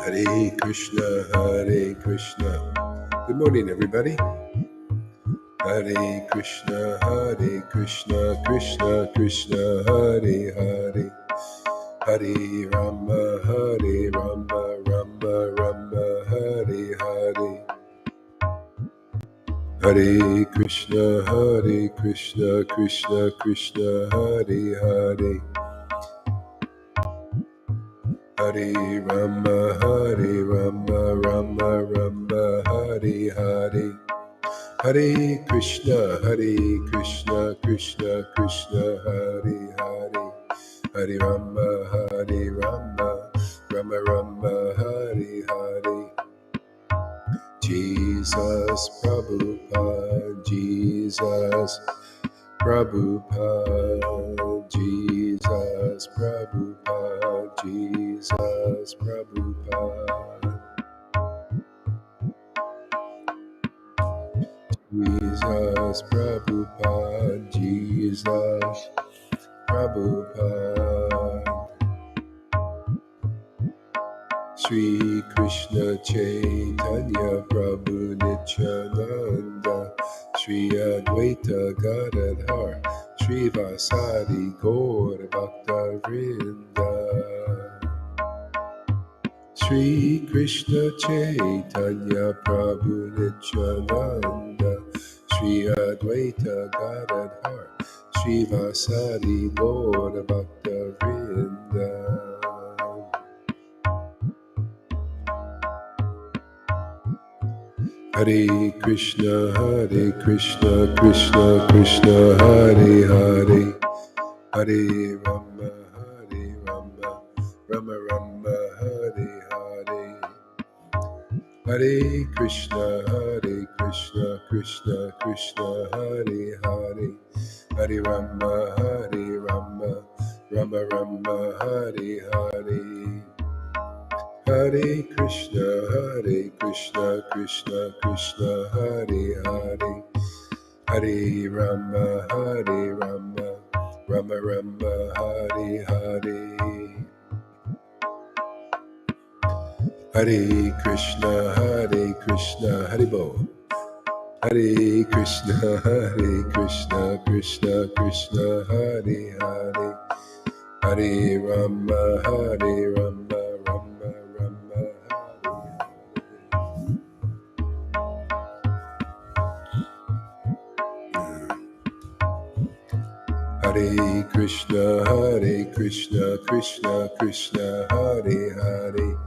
Hare Krishna, Hare Krishna. Good morning, everybody. Hare Krishna, Hare Krishna, Krishna Krishna, Hare Hare. Hare Rama, Hare Rama, Rama Rama, Hare Hare. Hare Krishna, Krishna Krishna, Hare Hare. Hare Rama, Rama Rama, Hare Hare. Hare Krishna, Krishna Krishna, Hare Hare. Hare Rama, Rama Rama, Hare Hare. Jesus Prabhupada, Jesus Prabhupada, Jesus Prabhupada, Jesus Prabhupada. Jesus Prabhupada, Jesus Prabhupada. Sri Krishna Chaitanya Prabhu Nityananda, Sri Advaita Gadadhar, Sri Vasadi Gaur Bhakta Vrinda. Sri Krishna Chaitanya Prabhu Nityananda, Sri Advaita Gadadhar, Sri Vasadi Gaur Bhakta Vrinda. Hare Krishna, Krishna Krishna, Hare Hare. Hare Rama, Rama Rama, Hare Hare. Hare Krishna, Krishna Krishna, Hare Hare. Hare Rama, Rama Rama, Hare Hare. Hare Krishna, Krishna Krishna, Hare Hare. Hare Rama, Rama Rama, Hare Hare. Hare Krishna, Hare Bo. Hare Krishna, Krishna Krishna, Hare Hare. Hare Rama, Rama Rama, Hare Krishna, Krishna Krishna, Hare Hare.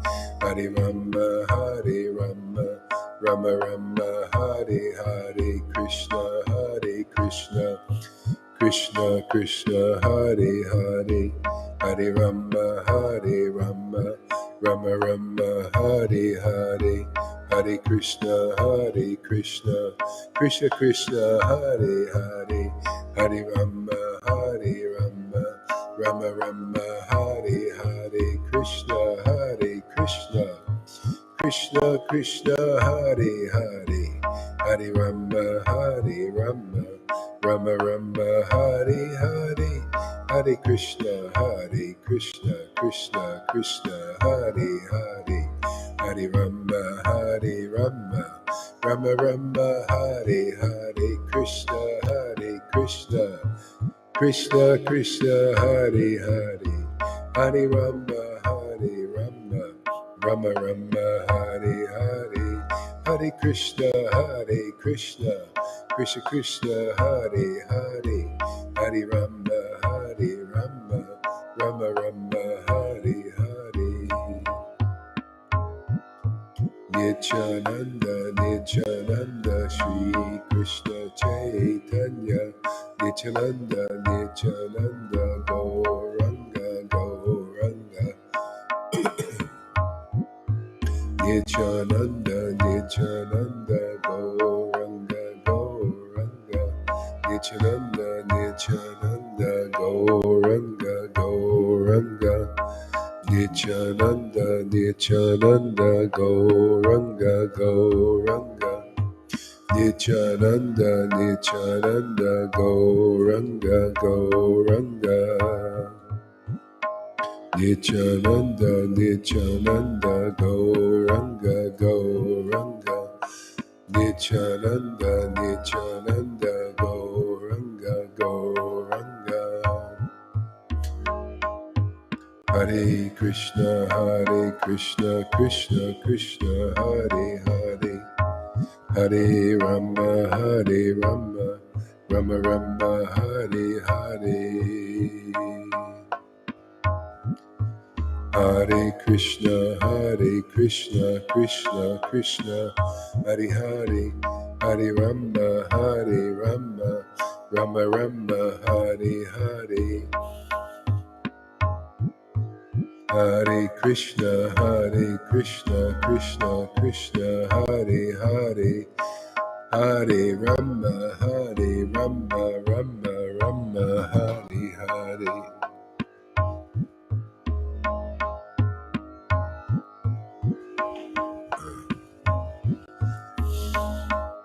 Hare Rama, Rama Rama, Hare Hare. Krishna, Krishna Krishna, Hare Hare. Hare Rama, Rama Rama, Hare Hare. Hare Krishna, Krishna Krishna, Hare Hare. Hare Rama, Rama Rama, Hare Hare. Krishna, Krishna Krishna, Hare Hare. Hare Rama, Rama Rama, Hare Hare. Hare Krishna, Krishna Krishna, Hare Hare. Hare Rama, Rama Rama, Hare Hare. Krishna, Krishna Krishna, Hare Hare. Hare Rama, Rama Rama, Hare Hare. Hare Krishna, Krishna Krishna, Hare Hare. Hare Rama, Rama Rama, Hare Hare. Nityananda, Shri Krishna Chaitanya, Nityananda, Gauranga, Nityananda, Gauranga, Nityananda, Gauranga, Nityananda, Gauranga, Nityananda, Gauranga. Nityananda, Nityananda, Gauranga, Gauranga. Nityananda, Nityananda, Gauranga, Gauranga. Hare Krishna, Krishna Krishna, Hare Hare. Hare Rama, Rama Rama, Hare Hare. Hare Krishna, Krishna Krishna, Hare Hare. Hare Rama, Rama Rama, Hare Hare. Hare Krishna, Krishna Krishna, Hare Hare. Hare Rama, Rama Rama, Hare Hare.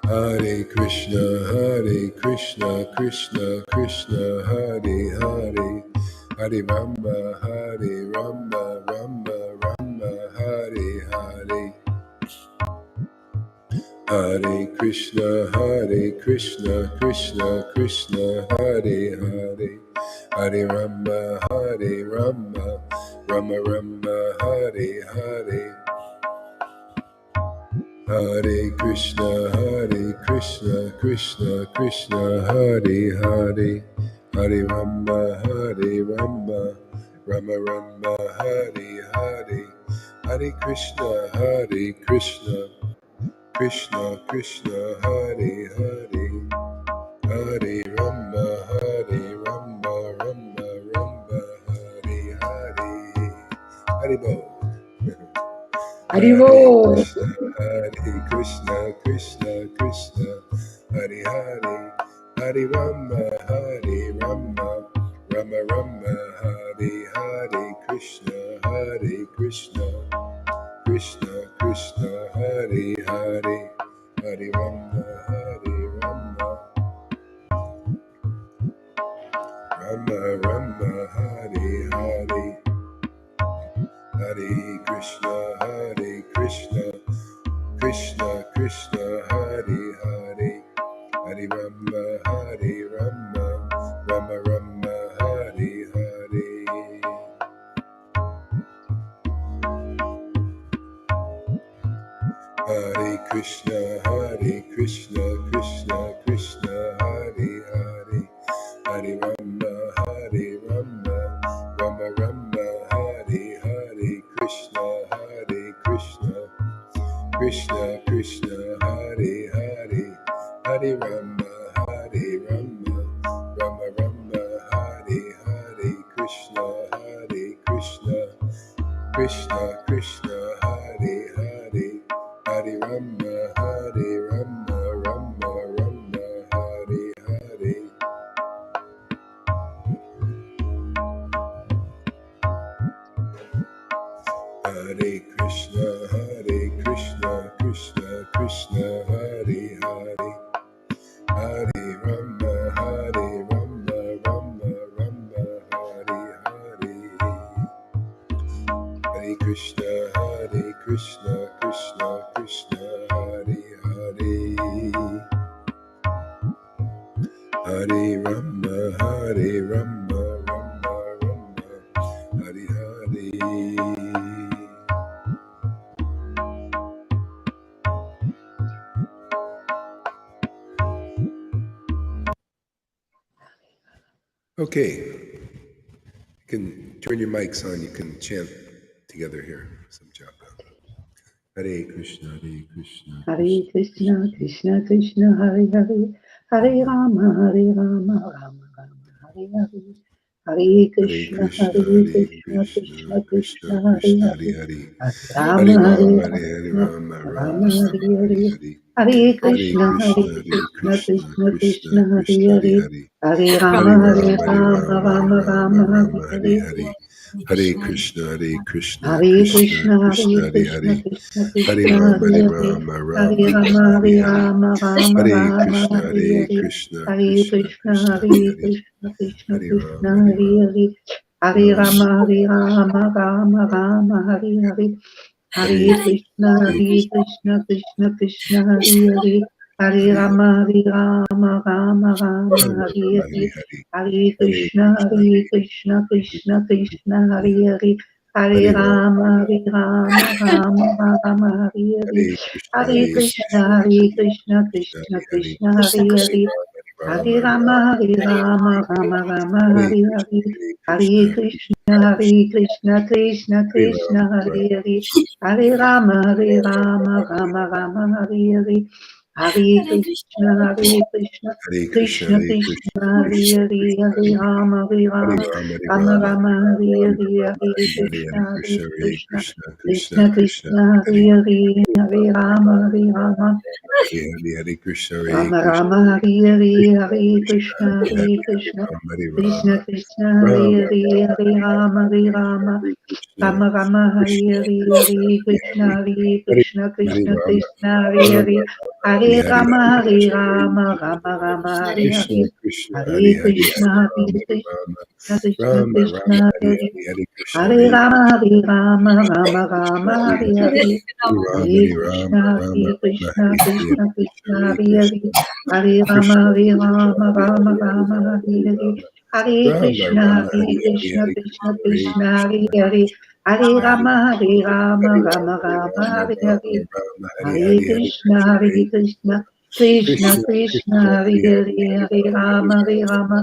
Hare Krishna, Krishna Krishna, Hare Hare. Hare Rama, Rama Rama, Hare Hare. Hare Krishna, Krishna Krishna, Hare Hare. Hare Rama, Rama Rama, Hare Hare. Hare Krishna, Krishna Krishna, Hare Hare. Hare Rama, Rama Rama, Hare Hare. Hare Krishna, Krishna Krishna, Hare Hare. Hare Rama, Rama Rama, Hare Hare. Hare Bo. Haribo. Hare Krishna, Krishna, Hare Hare. Hare Rama, Rama Rama, Hare Hare. Krishna, Krishna Krishna, Hare Hare. Hare Rama, Rama Rama, Hare Hare. Hare Krishna, Krishna Krishna, Hare Hare. Hare Rama, Rama Rama, Hare Hare. Hare Krishna, Krishna Krishna, Hare Hare. Hare Rama, Rama Rama, Hare Hare. Krishna, Krishna Hare Hare. Hare Rama, Rama Rama, Hare Hare. Krishna, Krishna Hare Hare. Hare Rama, Rama Rama, Hare Hare. Hare Krishna, Krishna Krishna, Hare Hare. Hare Rama, Rama Rama, Hare Hare. Hare Krishna, Krishna Krishna, Hare Hare. Hare Rama, Rama Rama, Hare Hare. Okay, you can turn your mics on. You can chant together here. Some japa. Hare Krishna, Krishna Krishna Krishna, Hare Hare. Hare Rama, Rama Rama, Hare Hare. Hare Krishna, Krishna Krishna, Hare Hare. Hare Rama, Rama Hare Hare. Hare Krishna, Krishna Krishna, Hare Hare. Hare Rama, Rama Rama, Hare Hare. Hare Krishna, Krishna Hare Krishna, Krishna Krishna, Hare Hare Rama, Hare. Rama Hare Rama, Rama Hare Rama, Krishna, Hare Hare. Krishna Hare Krishna, Krishna, Krishna Krishna, Hare Krishna Rama, Hare Hare. Hare Rama, Hare Rama, Rama Rama, Hare Hare. Hare Krishna, Krishna Krishna, Hare Hare. Hare Rama, Rama Rama, Hare Hare. Hare Krishna, Krishna Krishna, Hare Hare. Hare Rama, Rama Rama, Hare Hare. Hare Krishna, Krishna Krishna, Hare Hare. Hare Rama, Rama Rama, Hare Hare. Hare Krishna, Krishna Krishna, Hare Hare. Hare Rama, Rama Rama, Hare Hare. Hare Krishna, Krishna Krishna, Hare Hare. Hare Rama, Rama Rama, Hare Hare. Hare Krishna, Krishna Krishna, Hare Hare. Hare Rama, Rama. Hare Krishna, Rama Rama, Hare Hare. Hare Krishna, Krishna Krishna, Hare Hare. Hare Rama, Rama. Rama Rama, Hare Hare. Hare Krishna, Krishna Krishna, Hare Hare. Hare Rama, Rama Rama, Hare Hare. Krishna, Hare Hare Hare, Krishna, Hare Krishna Rama, Krishna, Rama, Hare Hare Hare. Hare, Hare Krishna, Hare Hare Rama, Rama Krishna, Rama, Hare Hare Hare, Hare. Hare Hare Rama, Krishna, Rama, Rama, Krishna Hare Hare, Krishna, Hare Krishna, Hare Hare Hare. Krishna, Hare Rama, Krishna, Krishna, Rama Hare Hare, Hare Rama, Rama, Hare Hare Hare. Rama, Hare Rama, Krishna, Rama, Hare Hare, Krishna Hare Krishna, Krishna, Hare Hare Krishna, Hare. Hare Krishna, Hare Rama, Rama Hare Rama, Rama, Hare Rama, Hare. Rama, Hare Hare Hare, Hare Krishna, Krishna, Hare Krishna, Krishna Krishna, Krishna, Krishna, Hare Hare Hare. Hare, Hare Hare Rama, Hare Rama, Rama, Rama, Rama, Rama Hare Rama, Hare, Hare Hare. Hare Krishna, Krishna, Hare Krishna, Krishna Hare Krishna, Krishna, Hare Hare. Hare Rama, Rama,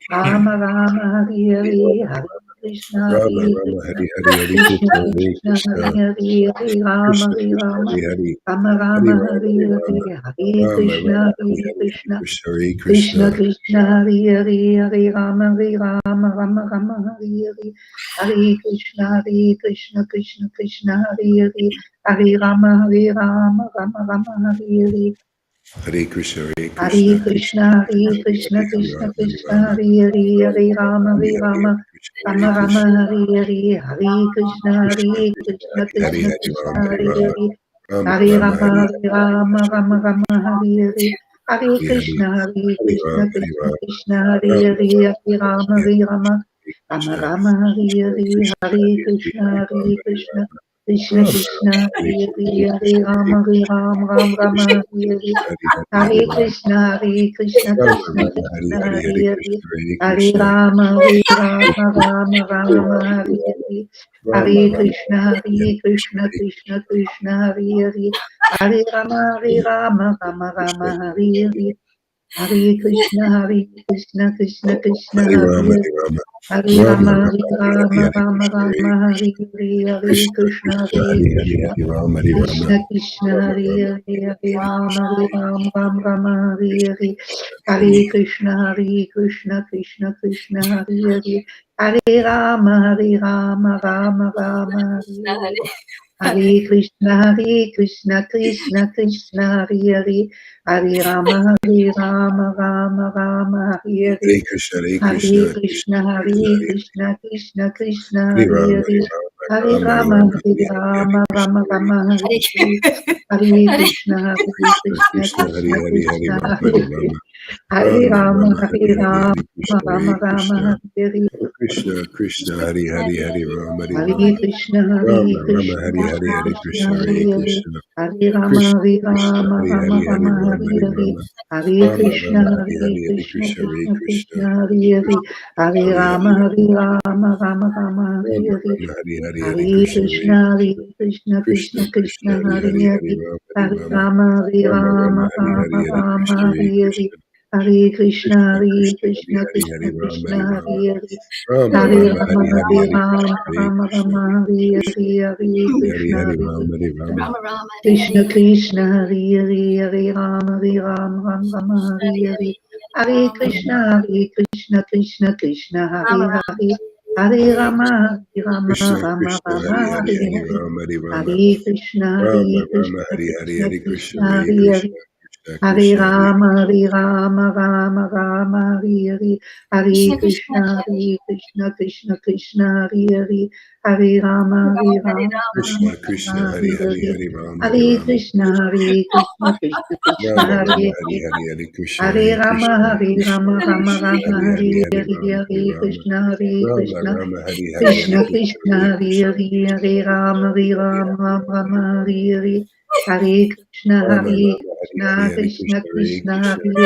Rama Rama, Hare Hare. Hare Krishna, Rama, Rama, Krishna, Hare Hare, Hare Krishna Krishna, Hare Krishna, Krishna, Hare Hare. Hare Rama, Krishna, Krishna, Rama, Hare Hare, Rama Hare Rama, Rama, Hare Hare Hare. Rama, Hare Rama, Krishna, Rama, Hare Hare, Hare Krishna, Krishna, Hare Krishna, Krishna Krishna, Hare Hare. Hare Rama, Rama Rama, Hare Hare. Hare Krishna, Krishna Krishna, Hare Hare. Hare Rama, Rama Hare Hare. Hare Krishna, Hare Hare Krishna, Krishna, Krishna, Krishna, Krishna Hare Krishna, Rama, Hare Hare. Hare Hare Rama, Rama, Hare Rama, Krishna, Rama Hare Rama, Krishna, Hare Hare. Hare Krishna, Krishna, Krishna Krishna, Hare Krishna, Hare, Hare Krishna Rama, Hare Hare Hare. Rama, Hare Rama, Rama, Hare Rama Rama, Hare Hare. Hare Hare Hare, Krishna, Hare Rama, Hare Rama, Krishna, Hare Rama, Hare. Hare Rama, Hare Rama, Rama Krishna, Rama, Hare Hare. Krishna, Hare Hare Krishna, Rama, Hare Krishna, Rama, Krishna, Hare Hare Hare, Hare. Hare Krishna, Rama, Rama, Krishna, Hare Hare. Hare Hare, Hare Hare Rama, Krishna, Rama, Rama, Hare Krishna, Hare, Hare Hare Hare. Krishna, Hare Hare Krishna, Rama, Krishna, Hare Rama, Rama, Hare Hare Rama, Hare. Rama, Hare Rama, Krishna, Hare Krishna Hare, Krishna, Hare Hare. Hare Rama, Rama, Krishna, Hare Hare. Hare Krishna, Krishna, Hare Hare Rama, Hare. Hare Rama, Hare Rama, Rama, Rama, Hare Hare, Hare Krishna, Hare Hare Krishna, Hare. Hare Krishna, Krishna, Krishna, Hare Hare, Krishna. Hare Rama, Hare Rama, Krishna, Rama, Hare Rama, Hare, Hare Hare Hare, Hare Rama, Krishna, Hare Rama, Hare Hare. Hare, Hare Krishna, Krishna, Hare Hare. Hare Rama, Rama, Hare Hare. Hare Krishna, Krishna, Hare Hare. Hare Rama, Rama, Hare Hare. Hare Krishna, Hare Hare Krishna, Krishna, Krishna, Krishna, Hare Krishna, Hare Hare Rama, Hare. Hare Hare Rama, Rama, Hare Hare, Hare Krishna, Hare Hare Krishna, Hare. Hare Krishna, Krishna, Krishna, Hare Hare, Hare Krishna, Rama, Hare Hare Hare. Rama, Hare Rama, Rama, Rama, Hare Hare, Hare Krishna, Hare Rama, Krishna, Hare Hare. Krishna, Krishna, Hare Hare, Hare Rama, Hare Hare Rama, Krishna, Rama, Rama, Krishna, Hare Hare, Hare Krishna, Krishna, Hare Hare Hare. Krishna, Hare Rama, Krishna, Krishna, Hare Hare, Hare Rama, Rama, Hare Hare Hare. Rama, Hare Rama, Krishna, Rama, Hare Hare, Hare Krishna, Hare Krishna, Krishna, Hare Hare. Hare Hare Rama, Hare, Rama, Rama, Hare Hare. Rama, Hare Hare, Hare Hare Krishna, Hare Krishna, Krishna, Krishna, Krishna, Krishna, Hare Hare Hare, Hare Hare. Rama, Hare Hare Rama, Rama, Rama, Rama, Hare Hare, Hare Krishna, Rama, Hare Hare Hare. Krishna, Hare Krishna, Krishna, Krishna, Hare Hare, Hare Rama, Krishna, Hare Hare Rama, Hare. Rama, Hare Rama, Rama, Hare Hare, Hare Krishna, Hare Rama, Krishna, Hare Krishna, Hare, Hare Hare Krishna, Hare, Hare Rama, Hare Rama, Krishna Krishna, Hare Hare Rama, Rama, Hare Hare. Hare Krishna, Krishna, Hare Hare. Hare Rama, Krishna, Rama, Krishna, Hare Hare, Hare Hare Hare. Rama, Hare Rama, Hare Krishna, Rama, Rama, Krishna, Hare Hare, Hare Krishna, Krishna, Hare Hare Hare. Krishna, Hare Rama, Hare Rama, Rama Rama, Hare Hare, Hare Krishna, Hare Krishna, Krishna Krishna, Hare Hare, Hare Rama, Hare Rama, Krishna, Rama Krishna, Rama, Hari Hare Hari Hare, Hari Ram, Hari Hare Ram, Krishna, Hare Krishna, Krishna Krishna, Rama Rama, Hare Hari Hare, Hari Hari Krishna, Hare Hari Rama, Krishna, Hare Krishna, Rama,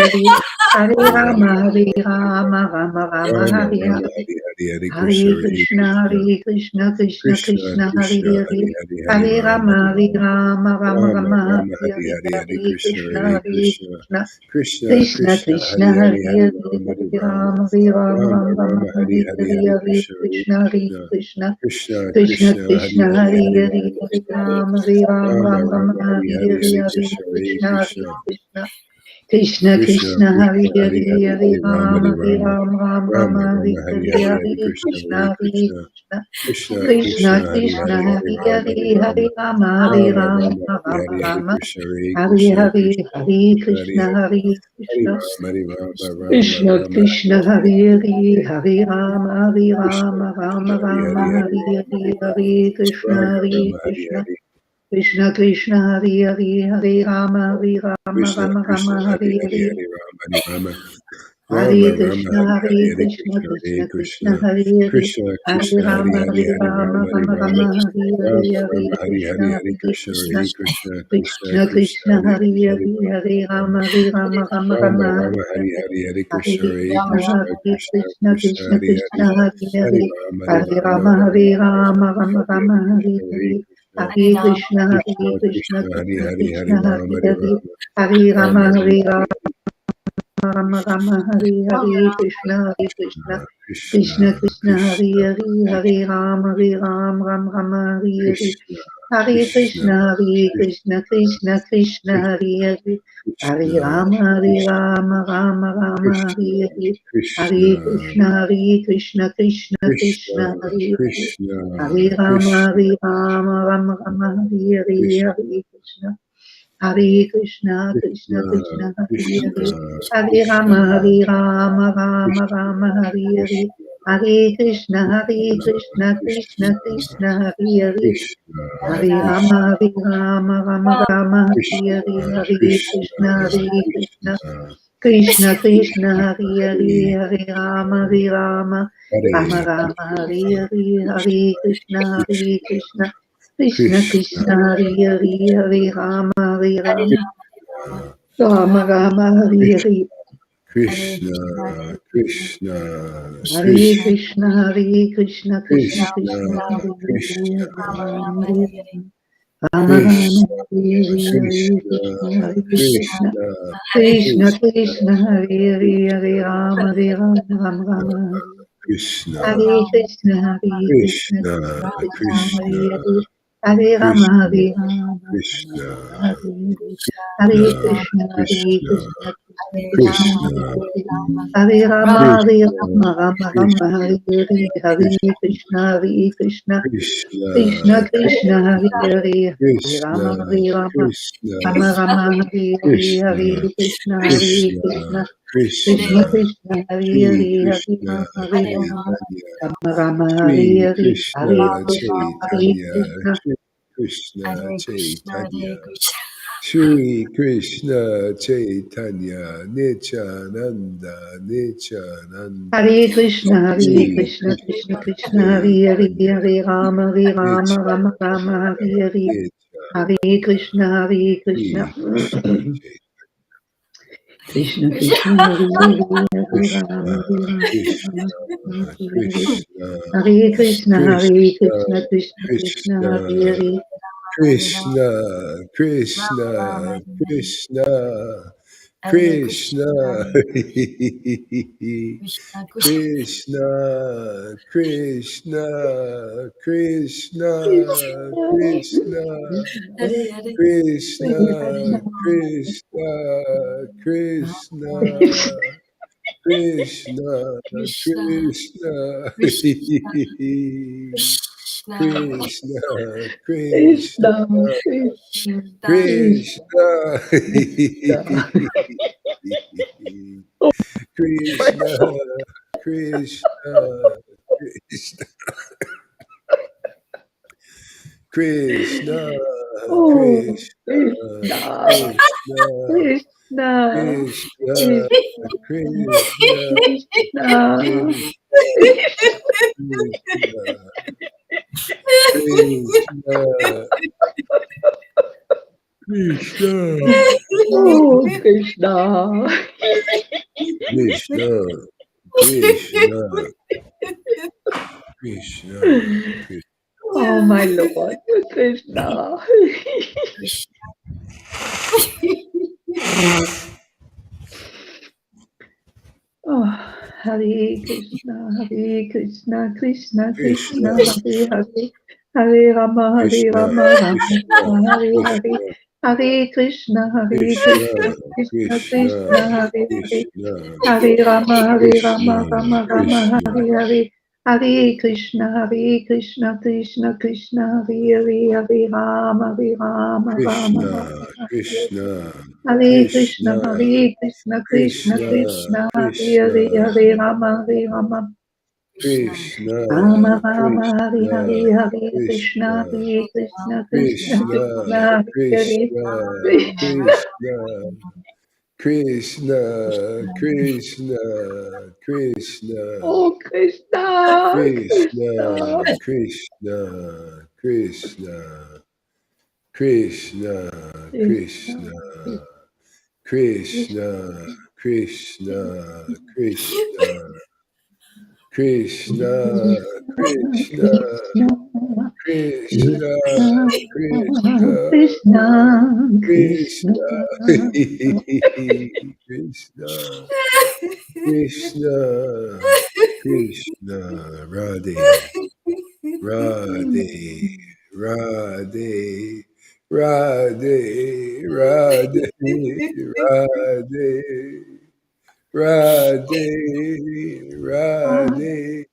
Rama Krishna, Rama, Hari Hari Hare Hari Hare, Ram, Hari Hare Rama, Krishna, Hare Rama Krishna, Rama, Hari Hari Hari Krishna Krishna, Krishna, Hari Hare Krishna, Hare, Krishna, Hare Rama, Krishna, Hare Hari Rama, Hari Hari Rama Ram, Hare Hare, Hare Krishna, Rama Hare Rama, Hari Hari Krishna, Hari Krishna Krishna, Hari Krishna, Krishna, Hare Hare, Hare Hari Rama, Hari Hare Hari Ram, Rama, Rama Rama, Rama Hare Rama, Hare, Hari Hari Hari Krishna, Hare Hari Krishna, Krishna, Hare Krishna, Krishna Krishna, Krishna, Hare Krishna, Hare, Hari Hari Hari Hare Ram, Rama, Hari Hare Ram, Rama, Rama Rama Rama, Rama, Hare Hari Hare, Hari Hari Hare Krishna, Krishna, Hari Hare Krishna, Krishna, Krishna, Krishna Krishna, Krishna, Hari Hare Hari Hari Hare, Ram, Hari Hare Rama, Rama, Hare Rama, Rama Rama Rama, Rama, Hari Hare Hari Hare, Hari Hare Krishna, Hari Krishna, Hare Krishna, Krishna, Krishna, Krishna Krishna, Hari Krishna, Hari Hare Hari Hare, Ram, Hare Hari Rama, Rama, Hare Rama, Rama Rama Rama, Rama, Hari Hare Hari Hare, Hari Hare Krishna, Hari Krishna, Hare Krishna, Krishna, Krishna Krishna, Krishna, Hare Krishna, Hare, Hari Hari Hare Hari Ram, Rama, Hari Hare Rama, Rama, Rama Rama Rama, Hare Rama, Hari Hare, Hari Hare Hari Krishna, Krishna, Hari Hare Krishna, Krishna, Krishna, Krishna Krishna, Hari Krishna, Hari Hari Hare Ram, Hari Hare, Rama, Hare Rama, Hare Rama Rama, Rama, Hari Rama Hari Hari Rama, Krishna, Hari Hare Krishna, Hare, Krishna, Hare Hari Krishna, Hari Hare Hari Krishna, Ram, Hari Rama, Rama Krishna Rama, Krishna, Hari Hare Hari Hare, Hare Rama, Hare Krishna, Rama, Krishna, Rama Hari Rama, Hari Hari Hare Ram, Hari Hare, Rama, Hare Krishna, Rama Hare Rama, Hari Krishna, Hari Krishna Krishna, Hare Hare, Hare Rama, Hare Rama, Krishna, Rama Krishna, Rama, Hari Hare Hari Hare, Hari Ram, Hari Rama, Rama Hare Rama, Krishna, Hari Hari Hare Hari Krishna, Krishna, Hare Krishna Krishna, Krishna, Hare Hare, Krishna, Hare Krishna, Hari Rama, Hari Hare Hari Ram, Rama, Hari Rama Rama, Rama, Hare Rama Hare, Rama, Hare Hari Hari Krishna, Hari Hare Krishna, Krishna, Hare Krishna, Krishna, Krishna Krishna, Krishna, Hari Hare Hari Hari Hare, Ram, Hare Hari Rama, Rama, Hare Rama, Rama Rama Rama, Rama, Hare Hari Hare, Hari Hari Hare Krishna, Hare Krishna, Krishna, Hare Krishna, Krishna, Krishna, Krishna Hari Hari, Krishna, Hare Hari Hare, Rama, Hari Hare Rama, Rama, Rama Hare Rama, Rama, Hari Rama Hari Rama, Krishna, Hare Hare Hare, Krishna, Hare Krishna, Krishna, Hare Krishna, Krishna, Hari Krishna Hari Hari Krishna, Ram, Hare Hari Hare, Rama, Hare Rama Rama, Rama, Hare Rama, Hari Rama Rama, Hare Hare, Krishna, Hare Krishna, Krishna, Krishna Krishna, Krishna, Krishna, Hare Hare, Hare Rama, Hare Rama, Rama Rama, Hare Hare, Krishna, Hare Krishna, Krishna, Hare Krishna, Krishna, Krishna Krishna, Hare Hare, Hare Krishna, Rama, Hare Krishna, Rama, Rama Rama, Krishna, Hare Hare, Hare Krishna, Krishna, Hare Krishna, Krishna Krishna, Krishna, Hare Hare, Hare Krishna, Rama, Krishna, Hare Rama, Rama Rama, Hare Hare, Krishna, Hare Krishna, Hare Krishna, Krishna Krishna, Krishna, Hare Hare, Krishna, Hare Krishna, Rama, Hare Rama, Rama Krishna, Rama, Hare Hare, Krishna, Hare Krishna, Hare Krishna, Krishna, Krishna Krishna, Krishna, Hare Hare, Krishna, Hare Krishna, Rama, Hare Rama, Rama Rama, Hare Krishna, Hare, Hare Krishna, Krishna, Hare Krishna, Krishna, Krishna Krishna, Krishna, Hare Hare, Hare, Hare Rama, Hare Rama, Rama Hare Rama, Hare Hare, Hare Krishna, Hare Krishna, Krishna, Krishna Krishna, Krishna, Hare Hare, Hare Rama, Hare Rama, Krishna, Rama Rama, Hare Hare, Krishna, Krishna, Hare Krishna, Krishna, Hare Krishna, Krishna Krishna, Krishna, Hare Krishna, Hare, Hare Rama, Hare Rama, Rama Rama, Krishna, Hare Hare, Hare Krishna, Krishna, Hare Krishna, Krishna, Krishna Krishna, Krishna, Hare Hare, Hare Rama, Hare Rama, Rama Rama, Krishna, Hare Krishna, Hare Krishna, Krishna, Krishna Krishna, Krishna, Hare Hare, Hare Rama, Krishna, Hare Rama, Rama Krishna, Rama, Hare Hare, Hare Krishna, Hare Krishna, Krishna, Krishna Krishna, Krishna, Hare Hare, Hare Rama, Hare Krishna, Rama, Rama Rama, Hare Hare, Hare Krishna, Hare Krishna, Krishna Krishna, Krishna, Hare Hare, Hare Krishna, Rama, Hare Rama, Krishna, Rama Rama, Hare Hare, Hare Krishna, Krishna, Hare Krishna, Krishna, Krishna Krishna, Krishna, Hare Shri Hare, Hare Krishna, Rama, Hare Rama, Chaitanya, Rama Rama, Shri Hare Hare, Hare Krishna, Krishna, Hare Chaitanya, Krishna, Shri Krishna, Chaitanya, Shri Krishna, Chaitanya, Nityananda, Nityananda, Hare Krishna, Hare Shri Krishna, Krishna Krishna, Krishna, Hare Hare, Chaitanya, Hare Rama, Hare Rama, Rama Rama, Nityananda, Hare Hare, Hare Nityananda, Krishna, Hare Krishna, Shri Krishna, Krishna Krishna, Hare Hare, Hare Krishna, Rama, Hare Rama, Krishna, Rama Rama, Hare Hare, Krishna, Hare Krishna, Hare Krishna, Krishna, Krishna Krishna, Krishna, Hare Hare, Krishna, Krishna, Krishna, Krishna, Krishna, Krishna, Krishna, Krishna, Krishna, Krishna, Krishna, Krishna, Krishna. Krishna, Krishna, Krishna, Krishna, Krishna, Krishna. Krishna, Krishna, Krishna, Oh, Krishna, Krishna, Krishna, Krishna, Krishna, Krishna, Krishna, Krishna, Krishna. Krishna, Krishna, Oh, Krishna. Krishna, Krishna, Krishna, Krishna. Oh, my Lord, Krishna. Oh, Hare Krishna, Hare Krishna, Krishna Krishna, Krishna, Hare Hare, Hare Rama, Hare Krishna, Rama, Rama Krishna, Rama, Hare Hare, Krishna, Hare Krishna, Hare Krishna, Krishna, Krishna Krishna, Krishna, Hare Hare, Krishna, Hare Rama, Hare Krishna, Rama, Rama Rama, Krishna, Hare Hare, Hare Krishna, Hare Krishna, Krishna Krishna, Hare Hare, Hare Rama, Hare Rama, Rama Krishna, Rama, Hare Hare. Krishna, Hare Krishna, Krishna, Hare Krishna, Krishna Krishna, Krishna, Hare Krishna, Hare, Hare Rama, Hare Rama, Krishna, Rama Rama, Hare Krishna, Hare, Hare Krishna, Krishna, Hare Krishna, Krishna Krishna, Krishna, Hare Krishna, Hare. Krishna, Krishna, Krishna, Krishna, Oh Krishna, Krishna, Krishna, Krishna, Krishna, Krishna, Krishna, Krishna, Krishna, Krishna, Krishna, Krishna, Krishna, Krishna, Krishna, Krishna, Krishna, Krishna, Krishna. Krishna, Krishna, Krishna, Krishna, Radhe, Radhe, Radhe, Radhe, Radhe, Radhe, Radhe, Radhe,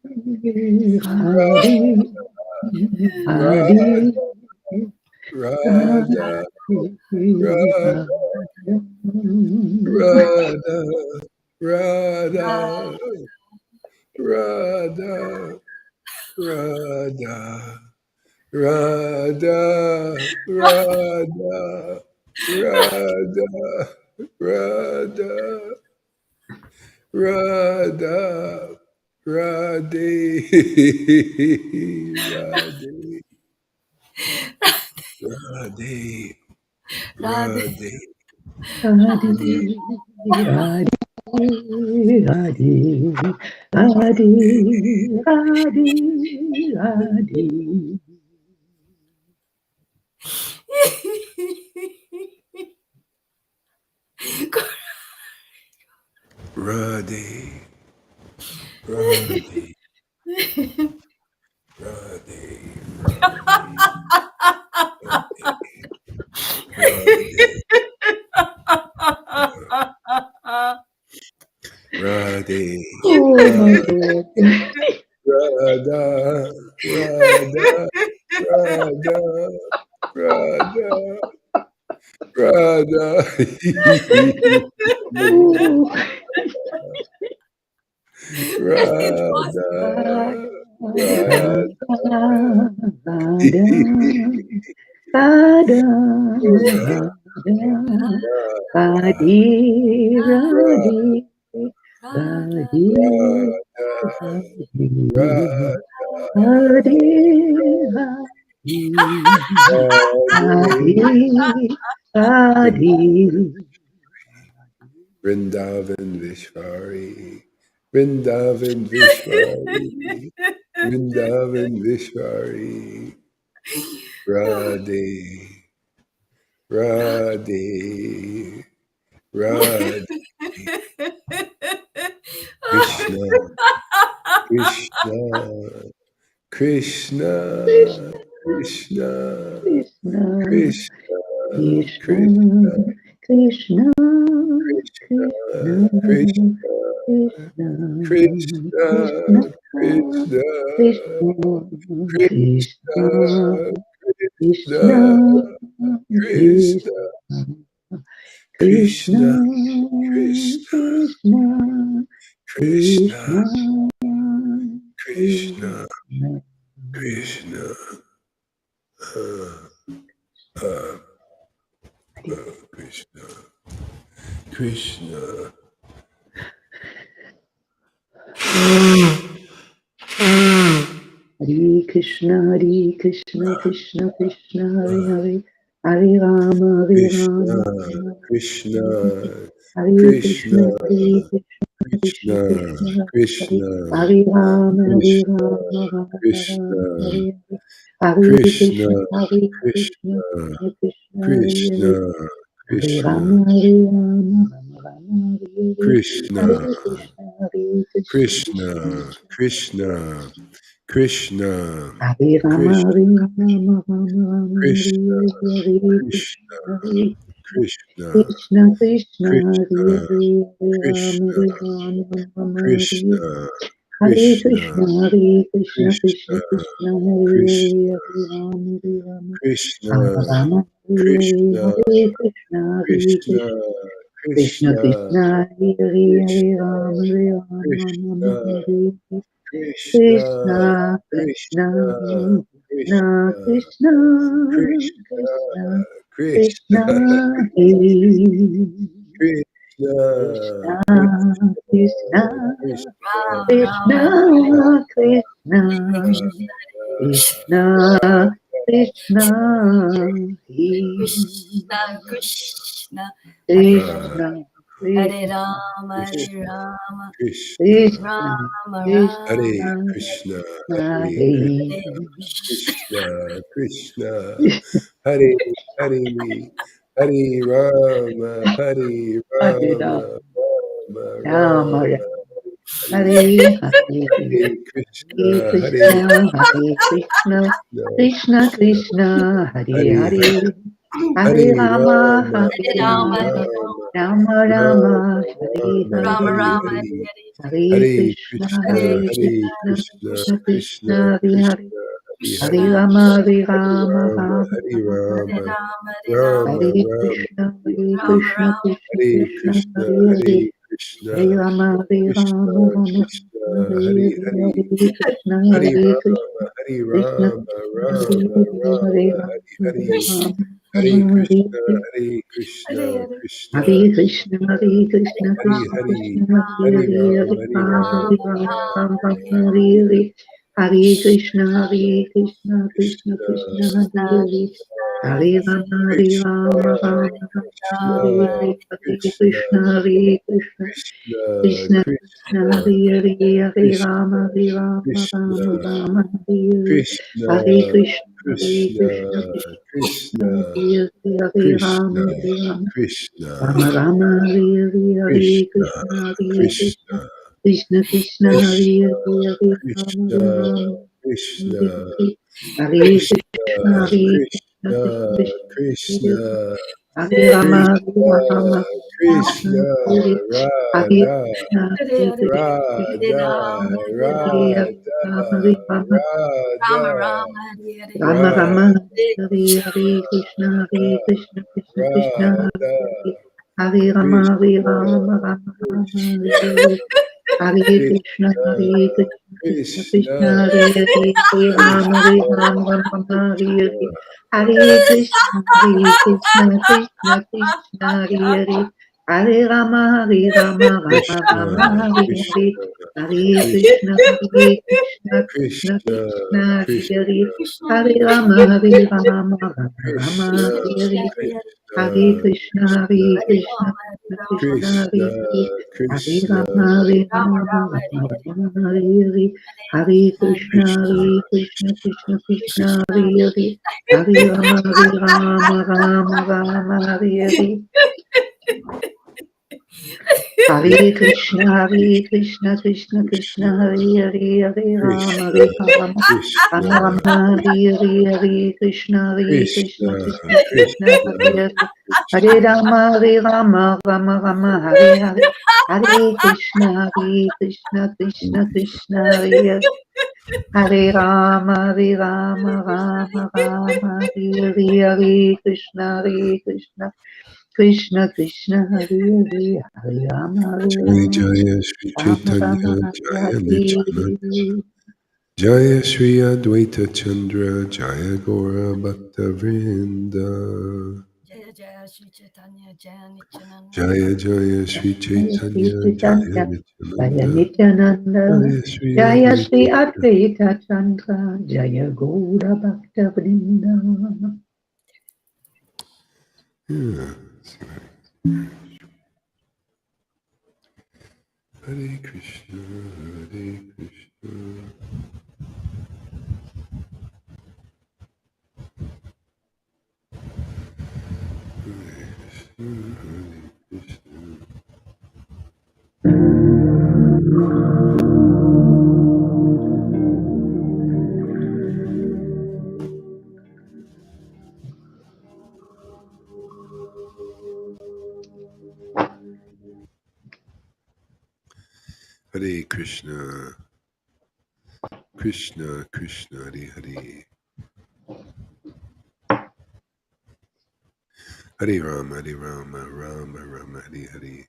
Hare, Hare, Radha, Hare, Radha, Radha, Radha, Radha, Radha, Radha, Radha, Radha, Radha, Radha, Radhe, Radhe, Radhe, Radhe. Hare, Hare, Hare, Hare, Hare, Hare. Radhe, Radhe, Radhe, Radhe, Radhe, Oh my Radhe, Lord. Radha, Radha, Radha, Radha, Radha, Oh, Radha, Radha, Radha, Radha, Radha, Radha, Radhe, Radhe, Radhe, Radhe, Radhe, Radhe, Radhe, Vrindavan Vishvari, Vrindavan Vishvari, Vrindavan Vishvari, Radhe, Radhe, Radhe, Krishna, Krishna, Krishna, Krishna, Krishna, Krishna, Krishna, Krishna, Krishna, Krishna, Krishna, Krishna, Krishna, Krishna, Krishna, Krishna, Krishna, Krishna, Krishna, Krishna, Krishna, Krishna, Krishna, Krishna, Krishna, Krishna. Hare Krishna, Krishna Krishna, Hare Hare, Hare Rama, Krishna, Rama, Krishna, Hare Krishna, Krishna, Krishna Krishna, Krishna, Hare Krishna, Hare Rama, Krishna, Rama, Krishna, Hare Hare, Hare Krishna, Krishna, Krishna, Krishna, Krishna, Hare Hare Krishna, Rama, Rama, Rama, Hare Krishna, Hare Krishna, Krishna Krishna, Krishna. Krishna, Krishna, Hare Rama, Krishna, Hare Rama, Rama Rama, Krishna, Hare Krishna, Krishna, Hare Krishna, Krishna, Krishna, Hare Krishna, Hare, Hare Rama, Krishna, Hare Rama, Rama Hare Krishna, Hare Krishna, Krishna, Hare Krishna, Krishna Krishna, Krishna, Hare Krishna, Hare, Hare Rama, Hare Rama, Krishna, Rama Rama, Hare Krishna, Hare, Hare Krishna, Hare Krishna, Krishna, Krishna Krishna, Krishna, Hare Hare, Hare Krishna, Rama, Hare Rama, Krishna, Rama Hare Hare. Krishna, Krishna, Krishna, Krishna, Krishna, Krishna, Krishna, Krishna, Krishna, Krishna, Krishna, Hare, Krishna, Krishna, Krishna, Krishna, Krishna, Krishna, Krishna, Krishna, Krishna, Krishna, Hare Hare, Krishna, Hare Krishna, Rama, Hare Krishna, Rama, Krishna, Krishna, Rama Hare Rama, Krishna, Krishna, Hare Hare, Hare Krishna, Krishna, Hare Hare, Hare Rama, Hare Hare Rama, Rama, Rama Rama Rama, Rama, Hare Hare Hare, Hare Krishna, Hare Hare Krishna, Hare Krishna, Krishna Krishna, Krishna, Hare Hare Hare, Hare, Hare Hare Rama, Rama, Hare Hare Hare Rama, Rama, Rama, Rama Rama Rama, Hare Rama, Rama Hare Hare, Rama, Hare, Hare Hare Krishna, Krishna, Hare Hare Hare Krishna, Krishna, Krishna Krishna Krishna, Hare Hare, Krishna, Hare Hare Hare, Rama, Hare Hare Rama, Rama, Rama Hare Rama, Hare Rama, Rama, Hare Rama Rama, Hare Rama, Krishna, Hare Rama Krishna, Rama, Krishna Hare Krishna, Krishna, Hare Hare Hare, Hare Krishna, Rama, Hare Krishna Rama, Rama Krishna, Rama, Hare Hare Hare, Hare, Krishna, Hare Hare Rama, Krishna, Hare Krishna Rama, Krishna, Hare Rama Hare, Hare Rama, Rama, Hare Hare, Krishna, Hare Hare Krishna, Hare, Hare Hare Krishna, Hare, Krishna Hare Krishna, Krishna, Hare Hare Krishna, Hare Krishna Rama, Hare, Krishna, Hare Hare Hare, Ram, Hare Hare Rama, Ram, Hare Rama Rama, Rama, Rama Hare Rama, Hare Hare, Hare Krishna, Hare Krishna, Krishna Krishna, Krishna, Hare Krishna, Hare, Krishna, Hare Hare Rama, Hare Krishna, Rama, Rama Rama, Krishna, Hare Rama, Hare, Hare Krishna, Krishna, Hare Krishna, Krishna, Krishna Krishna, Krishna, Hare Hare, Hare Krishna, Rama, Hare Rama, Krishna, Rama Rama, Hare Krishna, Hare, Hare Krishna, Hare Krishna, Krishna, Krishna, Hare Hare, Hare Krishna, Rama, Hare Rama, Krishna, Rama Rama, Hare Hare, Hare Krishna, Krishna, Hare Krishna, Krishna, Krishna Krishna, Hare Krishna, Hare, Hare Rama, Krishna, Hare Rama, Krishna, Hare Hare, Hare Krishna, Krishna, Hare Krishna, Krishna, Krishna Krishna, Krishna, Hare Rama, Krishna, Hare Rama, Krishna, Hare Radha, Krishna, Hare Hare Hare, Krishna, Hare Radha, Rama, Hare Rama, Hare Radha, Hare Rama, Rama Radha, Rama, Hare Hare, Rama Rama, Radha, Hare Hare Krishna, Hare Krishna, Krishna Krishna, Radha, Hare Hare, Hare Rama, Hare Krishna, Rama, Rama Rama, Krishna, Hare Hare, Hare Krishna, Krishna, Hare Krishna, Krishna Krishna, Krishna, Hare Hare, Hare Rama, Hare Krishna, Rama, Rama, Hare Krishna, Hare, Hare Krishna, Hare Krishna, Krishna Krishna, Hare Hare, Hare Rama, Hare Rama, Rama Krishna, Rama, Hare Hare, Krishna, Hare Krishna, Krishna, Hare Krishna, Krishna Krishna, Krishna, Hare Krishna, Hare, Krishna, Hare Hare Rama, Hare Rama, Rama Krishna, Rama, Krishna, Hare Krishna, Hare, Hare Hare, Hare Krishna, Krishna, Krishna, Hare Hare Krishna, Rama, Hare Krishna Rama, Krishna, Krishna, Hare Hare, Hare Krishna, Rama, Hare Rama Rama, Rama, Rama Hare Hare, Rama, Hare Hare, Hare Krishna, Hare Krishna, Krishna Krishna, Krishna, Hare Hare, Hare Rama, Hare Rama, Rama Rama, Hare Hare. Hare Krishna, Krishna Krishna, Hare Hare, Hare Rama, Hare Rama, Rama Rama, Hare Hare, Hare Krishna, Krishna Krishna, Hare Hare, Hare Rama, Rama Rama, Hare Hare, Hare Krishna, Krishna Krishna, Hare Hare Rama, Rama Rama, Hare Hare, Hare Krishna, Krishna Krishna, Hare Hare, Hare Rama, Jai Jaya Sri Rama Chaitanya Rama, Jaya Hare Nityananda Hare. Jaya Sri Advaita Chandra Jaya Gora Bhakta Vrinda Jaya Jaya Sri Chaitanya Jaya Nityananda Jaya Jaya Sri Jaya Sri Chaitanya Jaya Chaitanya, Jaya Nityananda Nityananda, Jaya Sri Jaya Sri Advaita Advaita Chandra, Jaya Gaura Bhakta Vrinda. Yeah. Hare Krishna, Hare Krishna. Hare Krishna, Krishna Krishna, Hare Hare, Hare Rama, Rama Rama, Hare Hare,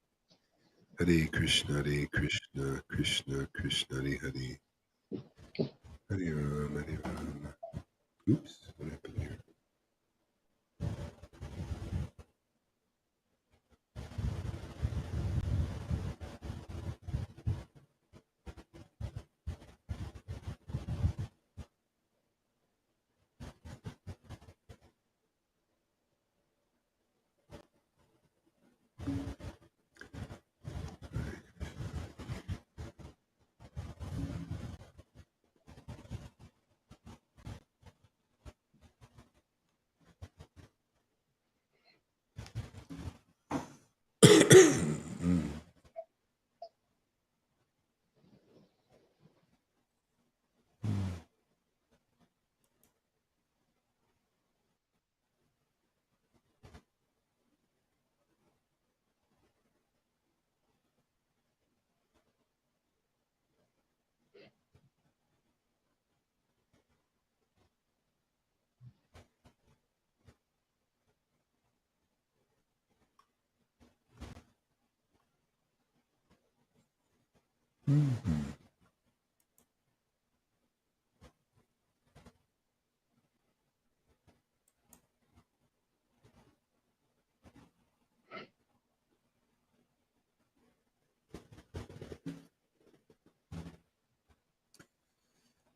Hare Krishna, Krishna Krishna, Hare Hare, Hare Rama, Hare Rama. Oops, what happened here?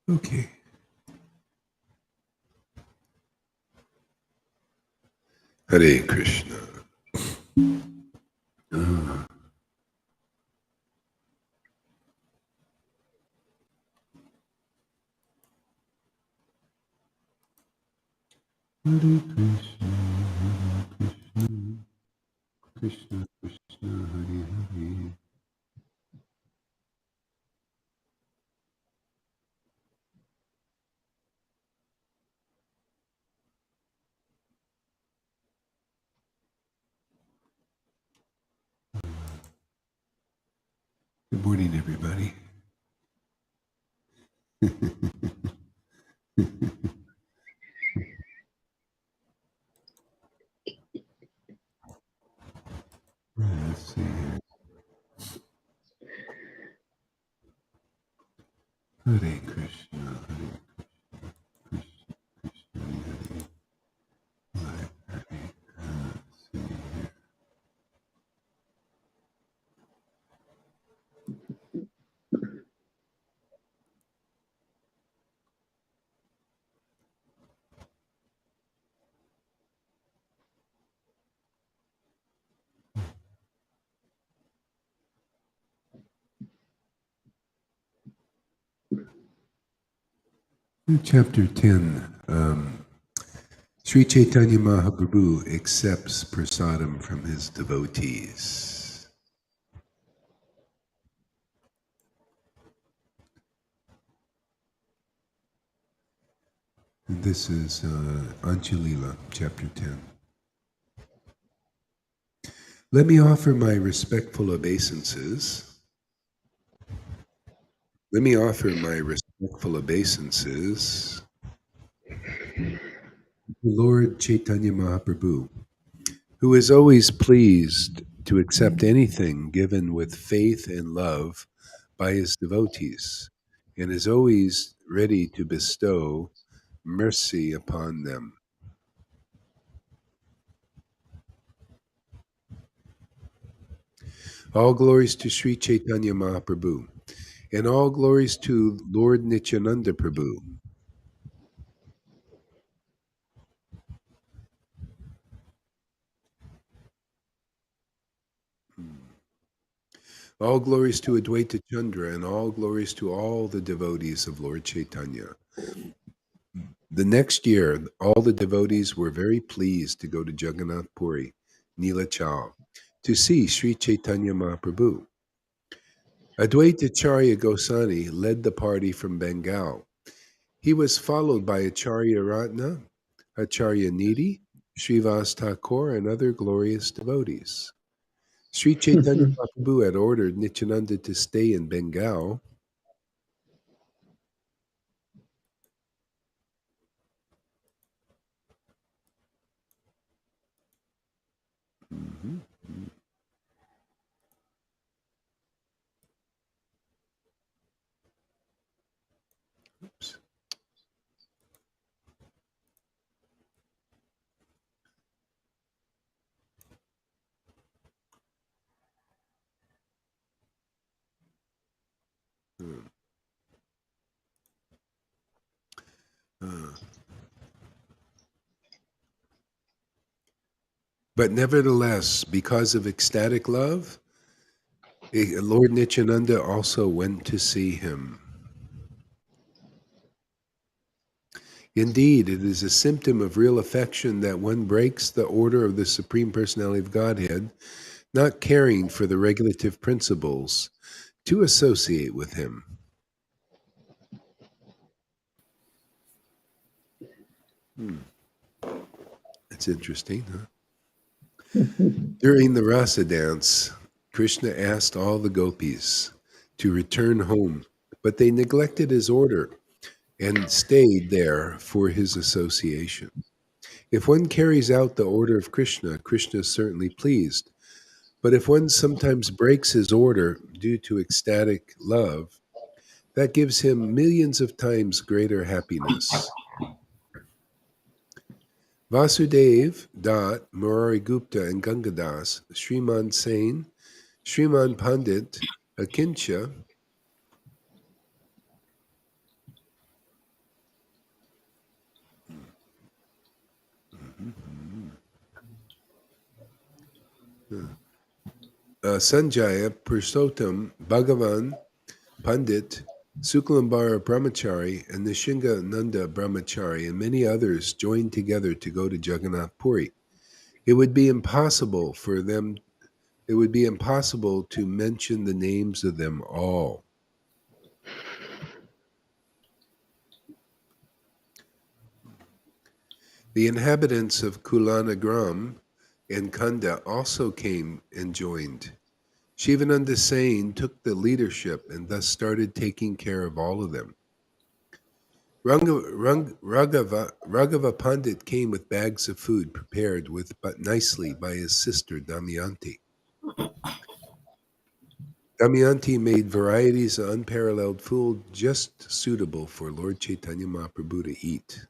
Okay. Hare Krishna. Hare Krishna, Krishna Krishna, Hare Hare. Good morning, everybody. Let's see here. Hare Krishna, Hare Krishna, Krishna Hare Hare. Let's see here. Chapter 10. Sri Chaitanya Mahaprabhu accepts prasadam from his devotees. This is Anjalila, chapter 10. Let me offer my respectful obeisances. Let me offer my respectful obeisances to Lord Caitanya Mahaprabhu, who is always pleased to accept anything given with faith and love by his devotees, and is always ready to bestow mercy upon them. All glories to Sri Chaitanya Mahaprabhu, and all glories to Lord Nityananda Prabhu. All glories to Advaita Chandra, and all glories to all the devotees of Lord Chaitanya. The next year, all the devotees were very pleased to go to Jagannath Puri, Nilachal, to see Sri Chaitanya Mahaprabhu. Advaitacharya Goswami led the party from Bengal. He was followed by Acharya Ratna, Acharya Nidhi, Srivas Thakur, and other glorious devotees. Sri Chaitanya Mahaprabhu had ordered Nityananda to stay in Bengal. Mhm. Oops. Hmm. Uh, But nevertheless, because of ecstatic love, Lord Nityananda also went to see him. Indeed, it is a symptom of real affection that one breaks the order of the Supreme Personality of Godhead, not caring for the regulative principles, to associate with him. That's interesting, huh? During the rasa dance, Krishna asked all the gopis to return home, but they neglected his order and stayed there for his association. If one carries out the order of Krishna, Krishna is certainly pleased. But if one sometimes breaks his order due to ecstatic love, that gives him millions of times greater happiness. Vasudev, Dutt, Murari Gupta, and Gangadas, Sriman Sain, Sriman Pandit, Akincha, Sanjaya, Purushottam, Bhagavan, Pandit, Suklambara Brahmachari, and Nishinga Nanda Brahmachari, and many others joined together to go to Jagannath Puri. It would be impossible to mention the names of them all. The inhabitants of Kulanagram and Kanda also came and joined. Shivananda Sain took the leadership and thus started taking care of all of them. Raghava Pandit came with bags of food prepared but nicely by his sister Damayanti. Damayanti made varieties of unparalleled food just suitable for Lord Caitanya Mahaprabhu to eat.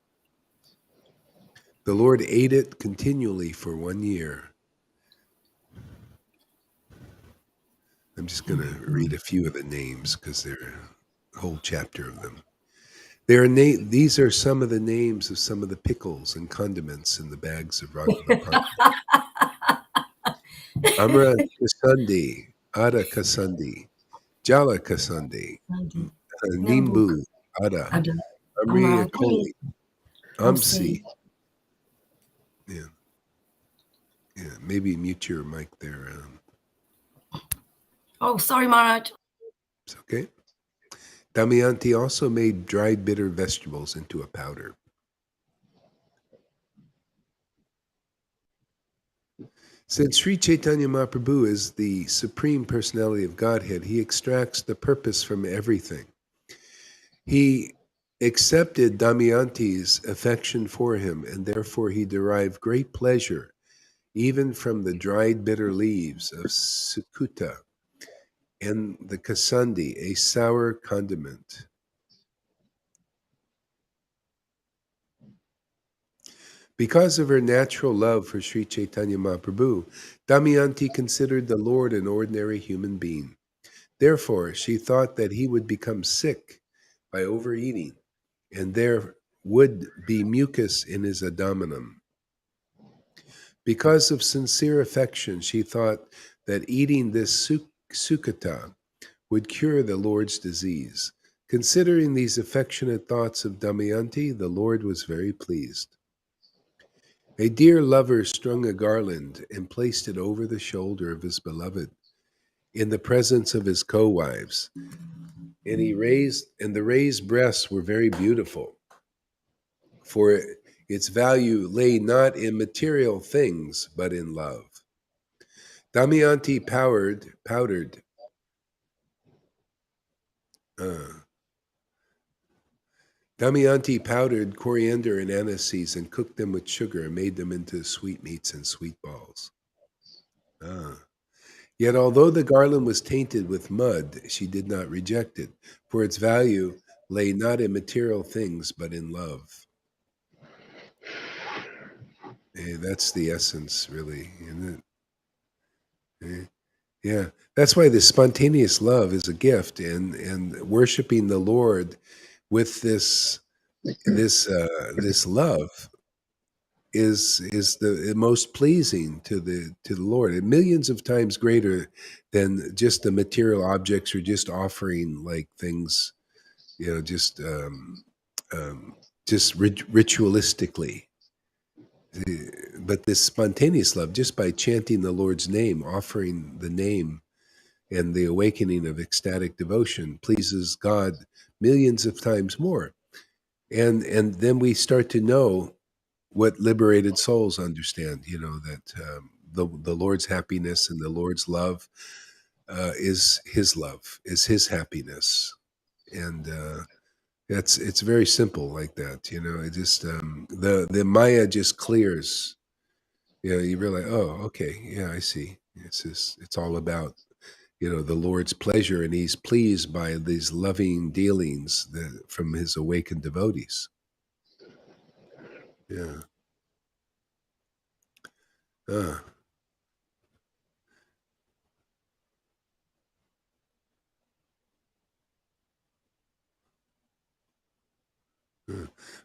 The Lord ate it continually for 1 year. I'm just going to read a few of the names because there are a whole chapter of them. These are some of the names of some of the pickles and condiments in the bags of Raghava Pandit. Amra Kasandi, Ada Kasandi, Jala Kasandi, Nimbu, Ada, Amri Akoli, Amsi. Yeah, maybe mute your mic there. Oh, sorry, Maharaj. It's okay. Damayanti also made dried bitter vegetables into a powder. Since Sri Chaitanya Mahaprabhu is the Supreme Personality of Godhead, he extracts the purpose from everything. He accepted Damayanti's affection for him, and therefore he derived great pleasure even from the dried bitter leaves of Sukuta and the Kasandi, a sour condiment. Because of her natural love for Sri Chaitanya Mahaprabhu, Damayanti considered the Lord an ordinary human being. Therefore, she thought that he would become sick by overeating, and there would be mucus in his abdomen. Because of sincere affection, she thought that eating this sukata would cure the Lord's disease. Considering these affectionate thoughts of Damayanti, the Lord was very pleased. A dear lover strung a garland and placed it over the shoulder of his beloved in the presence of his co-wives. And the raised breasts were very beautiful, for its value lay not in material things, but in love. Damayanti powdered coriander and aniseeds and cooked them with sugar and made them into sweetmeats and sweet balls. Yet although the garland was tainted with mud, she did not reject it, for its value lay not in material things, but in love. That's the essence, really, isn't it? Yeah, that's why this spontaneous love is a gift, and worshiping the Lord with this love is the most pleasing to the Lord, and millions of times greater than just the material objects or just offering like things, just ritualistically. But this spontaneous love, just by chanting the Lord's name, offering the name, and the awakening of ecstatic devotion pleases God millions of times more. And then we start to know what liberated souls understand, that the Lord's happiness and the Lord's love is his love, is his happiness. And it's very simple like that, it just the Maya just clears. You realize, oh, okay, yeah, I see. It's all about the Lord's pleasure, and he's pleased by these loving dealings from his awakened devotees. Yeah.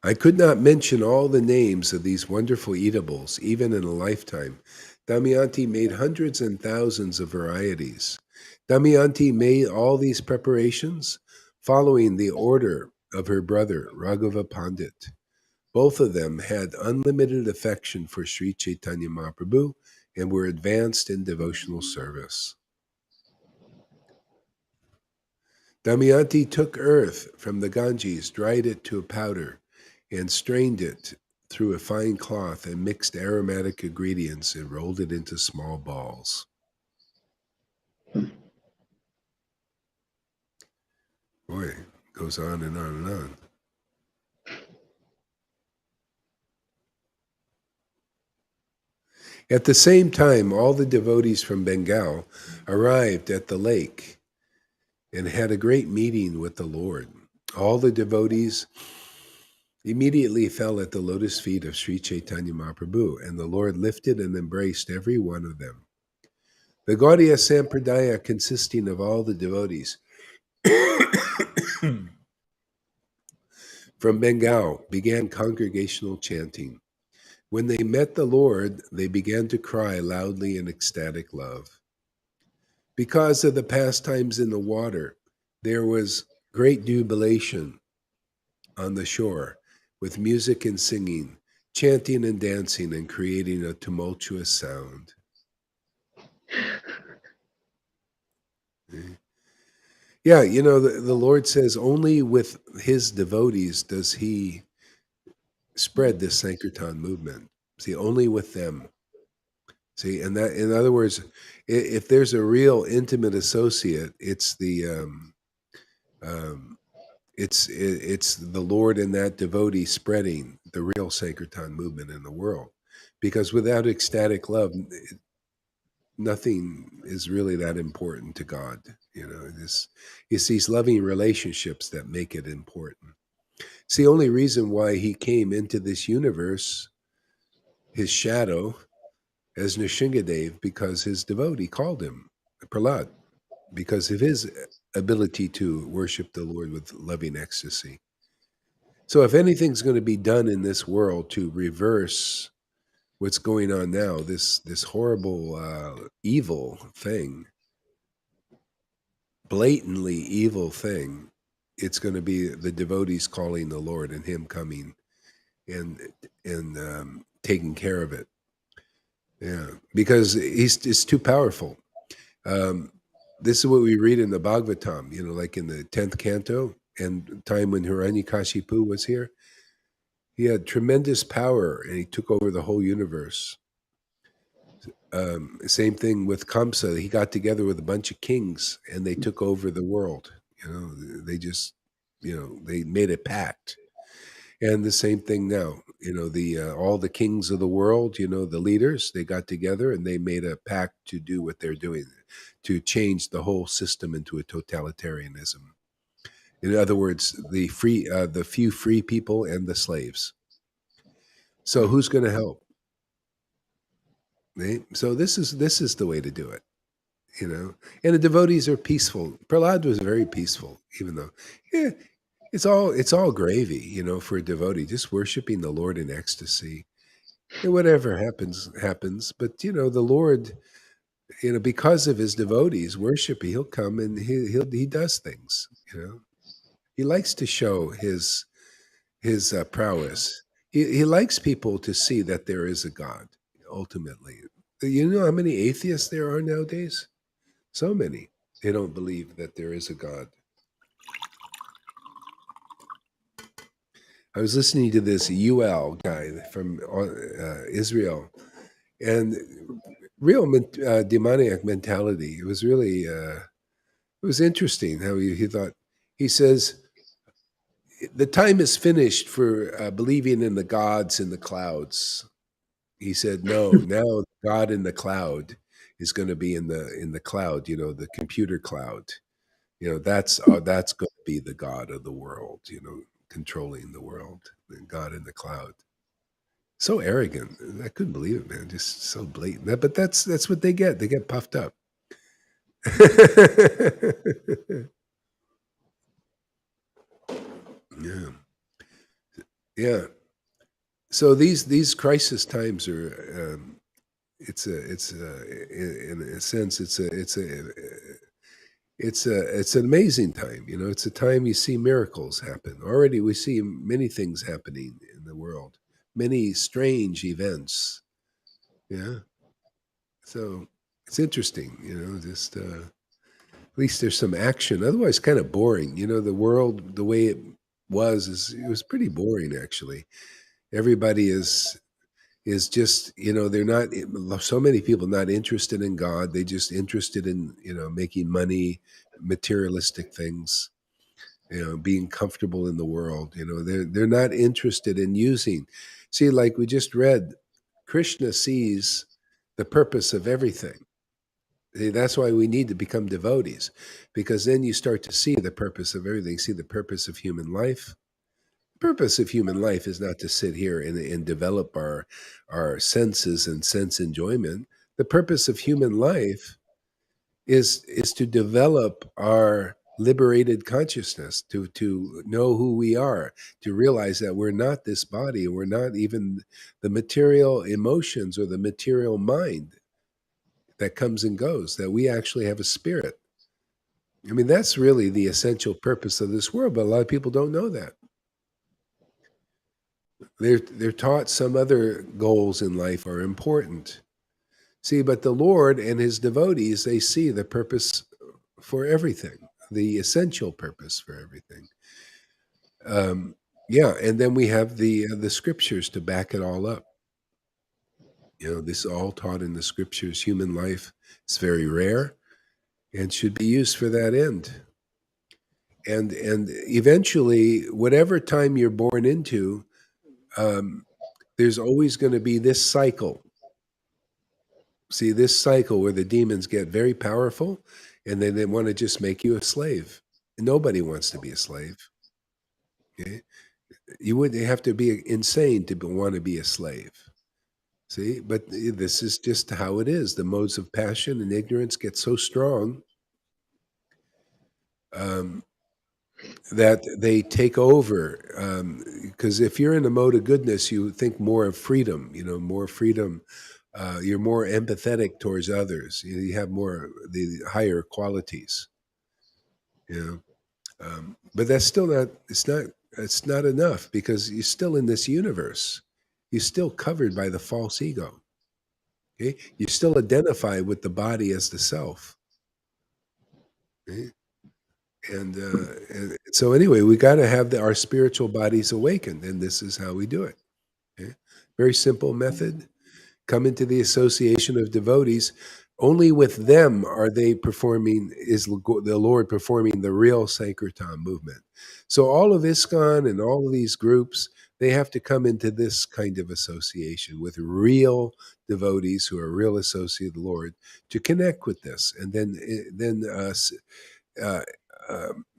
I could not mention all the names of these wonderful eatables, even in a lifetime. Damayanti made hundreds and thousands of varieties. Damayanti made all these preparations following the order of her brother, Raghava Pandit. Both of them had unlimited affection for Sri Chaitanya Mahaprabhu and were advanced in devotional service. Damayanti took earth from the Ganges, dried it to a powder, and strained it through a fine cloth and mixed aromatic ingredients and rolled it into small balls. Boy, it goes on and on and on. At the same time, all the devotees from Bengal arrived at the lake and had a great meeting with the Lord. All the devotees immediately fell at the lotus feet of Sri Chaitanya Mahaprabhu, and the Lord lifted and embraced every one of them. The Gaudiya Sampradaya, consisting of all the devotees from Bengal, began congregational chanting. When they met the Lord, they began to cry loudly in ecstatic love. Because of the pastimes in the water, there was great jubilation on the shore, with music and singing, chanting and dancing, and creating a tumultuous sound. Yeah, the Lord says only with his devotees does he spread this Sankirtan movement. See, only with them. See, and that, in other words, if there's a real intimate associate, it's um, it's the Lord and that devotee spreading the real Sankirtan movement in the world. Because without ecstatic love, nothing is really that important to God. It's these loving relationships that make it important. It's the only reason why he came into this universe, his shadow, as Nrsingadev, because his devotee called him Prahlad, because of his ability to worship the Lord with loving ecstasy. So if anything's going to be done in this world to reverse what's going on now, this horrible evil thing, blatantly evil thing, it's going to be the devotees calling the Lord and him coming and taking care of it. Yeah, because it's too powerful. This is what we read in the Bhagavatam, like in the 10th canto, and time when Hiranyakashipu was here. He had tremendous power and he took over the whole universe. Same thing with Kamsa. He got together with a bunch of kings and they took over the world. They just, they made a pact. And the same thing now, all the kings of the world, the leaders, they got together and they made a pact to do what they're doing, to change the whole system into a totalitarianism. In other words, the few free people and the slaves. So who's going to help? So this is the way to do it, And the devotees are peaceful. Prahlad was very peaceful, even though, it's all gravy, for a devotee, just worshiping the Lord in ecstasy. And whatever happens, happens. But the Lord, because of his devotees worship, he'll come and he does things. He likes to show his prowess. He likes people to see that there is a God. Ultimately, you know how many atheists there are nowadays? So many. They don't believe that there is a God. I was listening to this UL guy from Israel, and real demoniac mentality. It was really it was interesting how he thought. He says the time is finished for believing in the gods in the clouds. He said, no, now God in the cloud is going to be in the cloud. The computer cloud. That's going to be the God of the world. Controlling the world. The God in the cloud. So arrogant. I couldn't believe it, man. Just so blatant. But that's what they get. They get puffed up. Yeah. Yeah. So these crisis times are it's in a sense it's an amazing time. It's a time you see miracles happen. Already we see many things happening in the world. Many strange events. Yeah. So it's interesting, just at least there's some action. Otherwise, kind of boring. The world, the way it was pretty boring actually. Everybody is just, they're not, so many people not interested in God. They just interested in, making money, materialistic things, being comfortable in the world. They're not interested in using. See, like we just read, Krishna sees the purpose of everything. See, that's why we need to become devotees, because then you start to see the purpose of everything, see the purpose of human life. The purpose of human life is not to sit here and develop our senses and sense enjoyment. The purpose of human life is to develop our liberated consciousness, to know who we are, to realize that we're not this body, and we're not even the material emotions or the material mind that comes and goes, that we actually have a spirit. I mean, that's really the essential purpose of this world, but a lot of people don't know that. They're taught some other goals in life are important. See, but the Lord and his devotees, they see the purpose for everything, the essential purpose for everything. Yeah, and then we have the scriptures to back it all up. This is all taught in the scriptures. Human life is very rare and should be used for that end. And eventually, whatever time you're born into, there's always going to be this cycle. See, this cycle where the demons get very powerful and then they want to just make you a slave. Nobody wants to be a slave. Okay? You wouldn't have to be insane to want to be a slave. See, but this is just how it is. The modes of passion and ignorance get so strong that they take over. Because if you're in a mode of goodness, you think more of freedom. More freedom. You're more empathetic towards others. You have more the higher qualities. But that's still not. It's not enough because you're still in this universe. You're still covered by the false ego. Okay? You still identify with the body as the self. Okay? And so anyway, we got to have our spiritual bodies awakened, and this is how we do it. Okay? Very simple method. Come into the association of devotees. Only with them are they performing, is the Lord performing the real Sankirtan movement. So all of ISKCON and all of these groups, they have to come into this kind of association with real devotees who are real associates of the Lord to connect with this, and then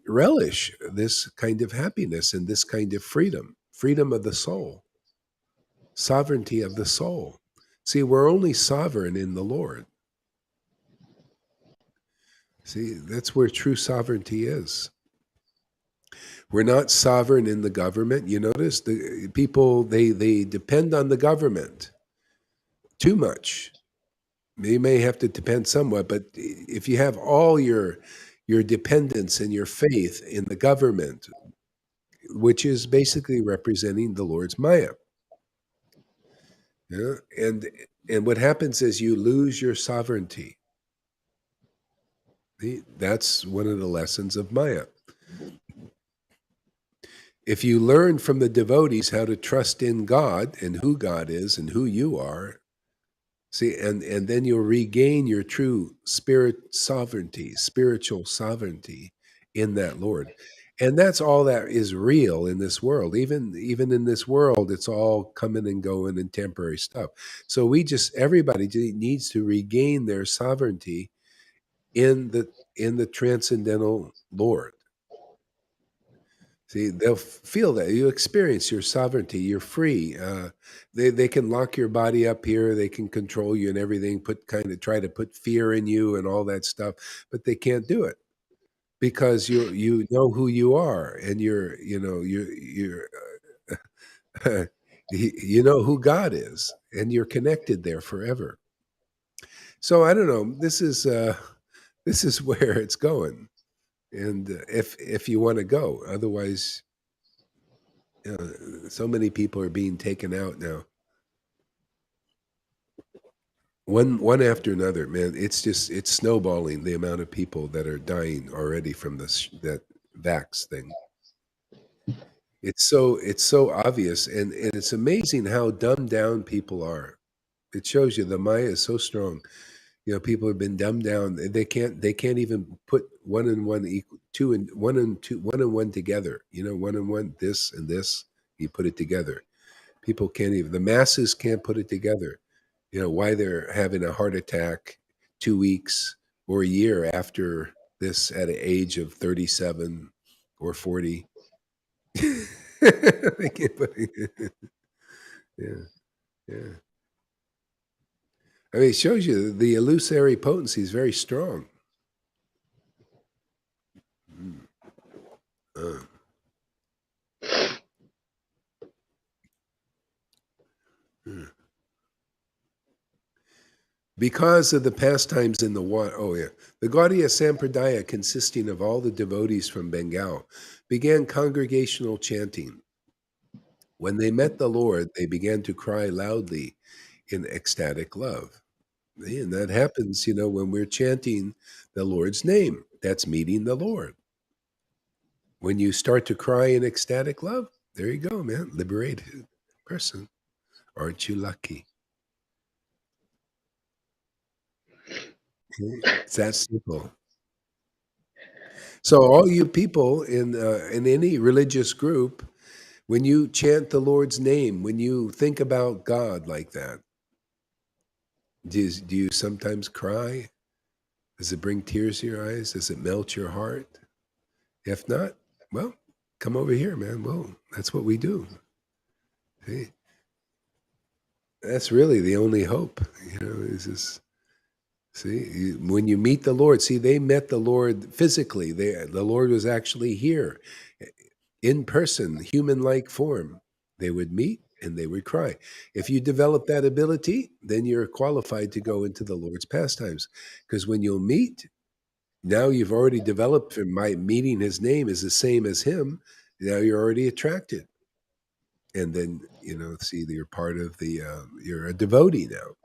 relish this kind of happiness and this kind of freedom of the soul, sovereignty of the soul. See, we're only sovereign in the Lord. See, that's where true sovereignty is. We're not sovereign in the government. You notice the people, they depend on the government too much. They may have to depend somewhat, but if you have all your dependence and your faith in the government, which is basically representing the Lord's Maya. Yeah? And what happens is you lose your sovereignty. That's one of the lessons of Maya. If you learn from the devotees how to trust in God and who God is and who you are, see, and then you'll regain your true spiritual sovereignty in that Lord. And that's all that is real in this world. Even in this world, it's all coming and going and temporary stuff. So everybody needs to regain their sovereignty in the transcendental Lord. See, they'll feel that you experience your sovereignty. You're free. They can lock your body up here. They can control you and everything. Try to put fear in you and all that stuff, but they can't do it because you know who you are, and you're you know who God is, and you're connected there forever. So I don't know. This is where it's going, and if you want to go, otherwise. So many people are being taken out now, one after another. Man, it's snowballing, the amount of people that are dying already from that vax thing. It's so obvious, and it's amazing how dumbed down people are. It shows you the Maya is so strong. People have been dumbed down. They can't even put one and one equal, two and one and one together. One and one, this and this, you put it together. People can't even, the masses can't put it together. Why they're having a heart attack 2 weeks or a year after this at an age of 37 or 40. They can't put it. Yeah. I mean, it shows you the illusory potency is very strong. Because of the pastimes in the water. Oh, yeah. The Gaudiya Sampradaya, consisting of all the devotees from Bengal, began congregational chanting. When they met the Lord, they began to cry loudly in ecstatic love. And that happens, when we're chanting the Lord's name. That's meeting the Lord. When you start to cry in ecstatic love, there you go, man. Liberated person. Aren't you lucky? It's that simple. So all you people in any religious group, when you chant the Lord's name, when you think about God like that, do you sometimes cry? Does it bring tears to your eyes? Does it melt your heart? If not, well, come over here, man. Well, that's what we do. See? That's really the only hope, is this. See, when you meet the Lord, see, they met the Lord physically. The Lord was actually here in person, human-like form. They would meet and they would cry. If you develop that ability, then you're qualified to go into the Lord's pastimes. Because when you'll meet, now you've already developed from my meeting his name is the same as him. Now you're already attracted. And then, see, you're part of you're a devotee now.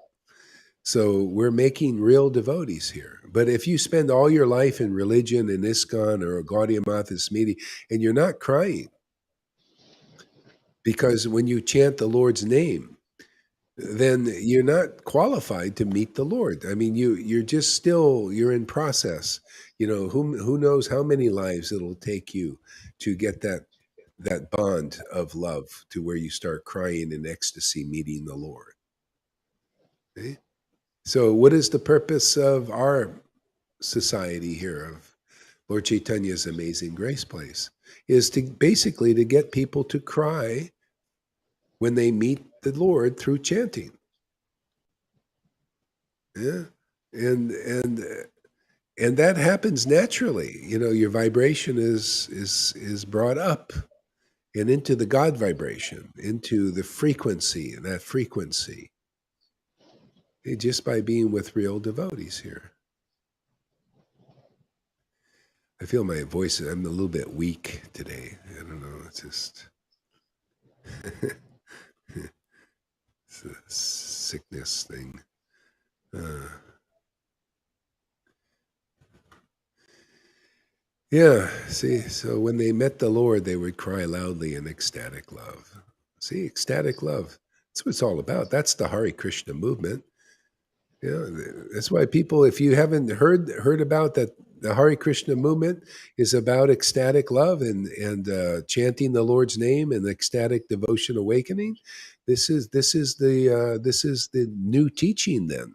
So we're making real devotees here. But if you spend all your life in religion, in ISKCON or Gaudiya Matha Smiti, and you're not crying, because when you chant the Lord's name, then you're not qualified to meet the Lord. I mean, you're just still, you're in process. Who knows how many lives it'll take you to get that bond of love to where you start crying in ecstasy meeting the Lord. Okay? So what is the purpose of our society here, of Lord Chaitanya's Amazing Grace Place, is to basically to get people to cry when they meet the Lord through chanting. Yeah. And that happens naturally. Your vibration is brought up and into the God vibration, into the frequency, that frequency, just by being with real devotees here. I feel my voice, I'm a little bit weak today. I don't know, it's just it's a sickness thing. Yeah, see, so when they met the Lord, they would cry loudly in ecstatic love. See, ecstatic love. That's what it's all about. That's the Hare Krishna movement. Yeah, that's why people, if you haven't heard about that, the Hare Krishna movement is about ecstatic love and chanting the Lord's name and ecstatic devotion awakening. This is the new teaching. Then,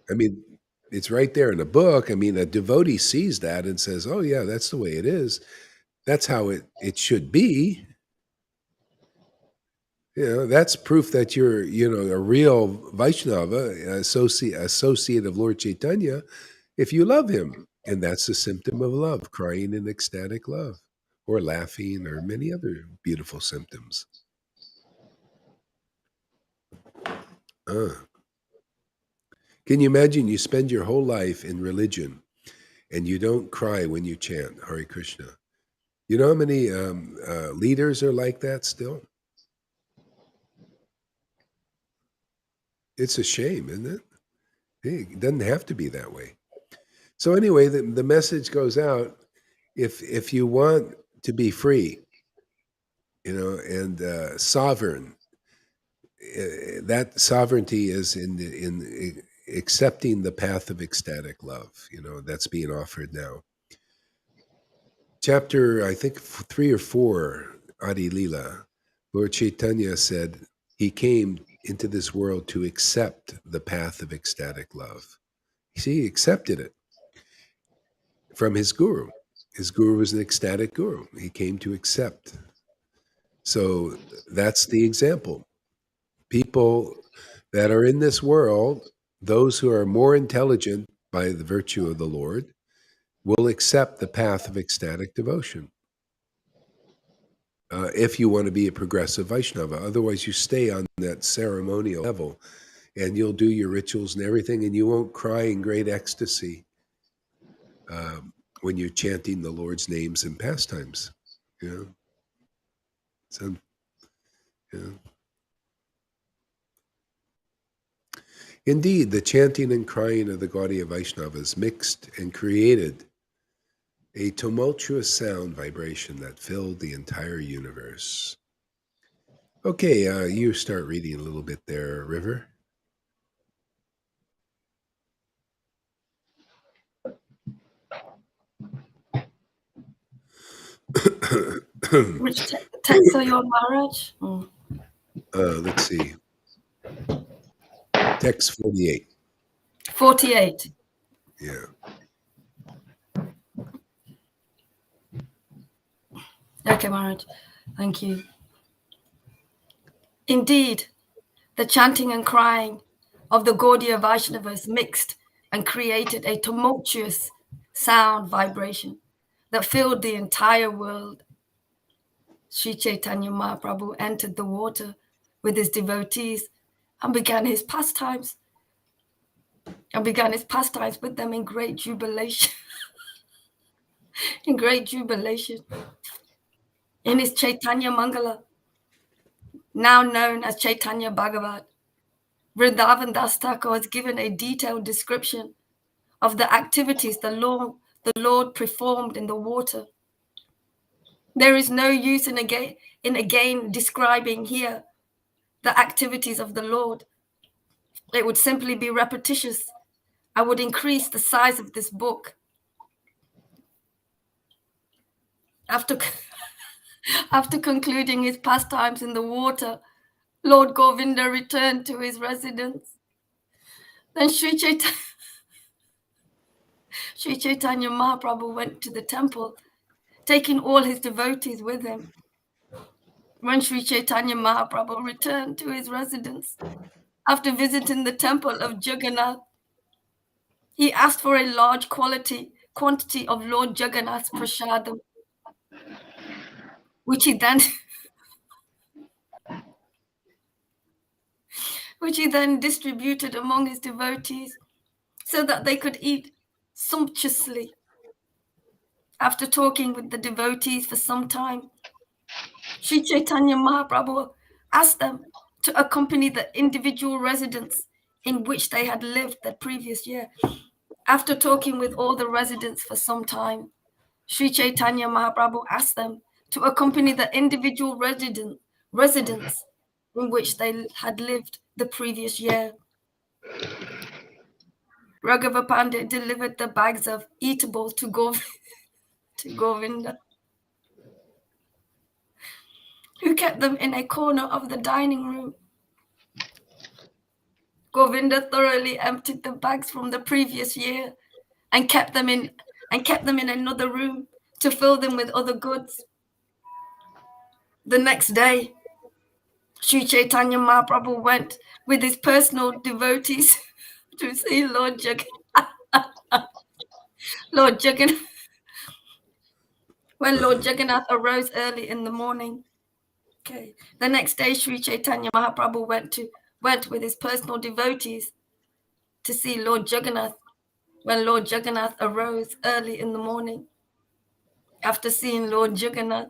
I mean, it's right there in the book. I mean, a devotee sees that and says, "Oh yeah, that's the way it is. That's how it should be." That's proof that you're, a real Vaishnava, associate of Lord Chaitanya, if you love him. And that's a symptom of love, crying in ecstatic love, or laughing, or many other beautiful symptoms. Can you imagine you spend your whole life in religion and you don't cry when you chant Hare Krishna? You know how many leaders are like that still? It's a shame, isn't it? Hey, it doesn't have to be that way. So anyway, the message goes out: if you want to be free, and sovereign, that sovereignty is in accepting the path of ecstatic love. That's being offered now. Chapter, I think 3 or 4, Adi Lila, Lord Chaitanya said he came into this world to accept the path of ecstatic love. See, he accepted it from his guru. His guru was an ecstatic guru. He came to accept. So that's the example. People that are in this world, those who are more intelligent by the virtue of the Lord, will accept the path of ecstatic devotion. If you want to be a progressive Vaishnava. Otherwise, you stay on that ceremonial level and you'll do your rituals and everything, and you won't cry in great ecstasy when you're chanting the Lord's names and pastimes. So, Indeed, the chanting and crying of the Gaudiya Vaishnavas mixed and created a tumultuous sound vibration that filled the entire universe. Okay, you start reading a little bit there, River. Which text are you on, Maharaj? Let's see. Text 48. 48. Yeah. Okay, Maharaj. Thank you. Indeed, the chanting and crying of the Gaudiya Vaishnavas mixed and created a tumultuous sound vibration that filled the entire world. Sri Chaitanya Mahaprabhu entered the water with his devotees and began his pastimes with them in great jubilation. In great jubilation. In his Chaitanya Mangala, now known as Chaitanya Bhagavat, Vrindavan Das Thakur has given a detailed description of the activities the Lord performed in the water. There is no use in again describing here the activities of the Lord. It would simply be repetitious. I would increase the size of this book. After concluding his pastimes in the water, Lord Govinda returned to his residence. Then Sri Chaitanya Mahaprabhu went to the temple, taking all his devotees with him. When Sri Chaitanya Mahaprabhu returned to his residence, after visiting the temple of Jagannath, he asked for a large quantity of Lord Jagannath's prasadam, which he then distributed among his devotees so that they could eat sumptuously. After talking with the devotees for some time, Sri Chaitanya Mahaprabhu asked them to accompany the individual residents in which they had lived the previous year. After talking with all the residents for some time, Sri Chaitanya Mahaprabhu asked them to accompany the individual residents in which they had lived the previous year. Raghava Pandit delivered the bags of eatables to Govinda, who kept them in a corner of the dining room. Govinda thoroughly emptied the bags from the previous year and kept them in another room to fill them with other goods. The next day, Sri Chaitanya Mahaprabhu went with his personal devotees to see Lord Jagannath. When Lord Jagannath arose early in the morning. Okay. The next day, Sri Chaitanya Mahaprabhu went with his personal devotees to see Lord Jagannath. When Lord Jagannath arose early in the morning, after seeing Lord Jagannath,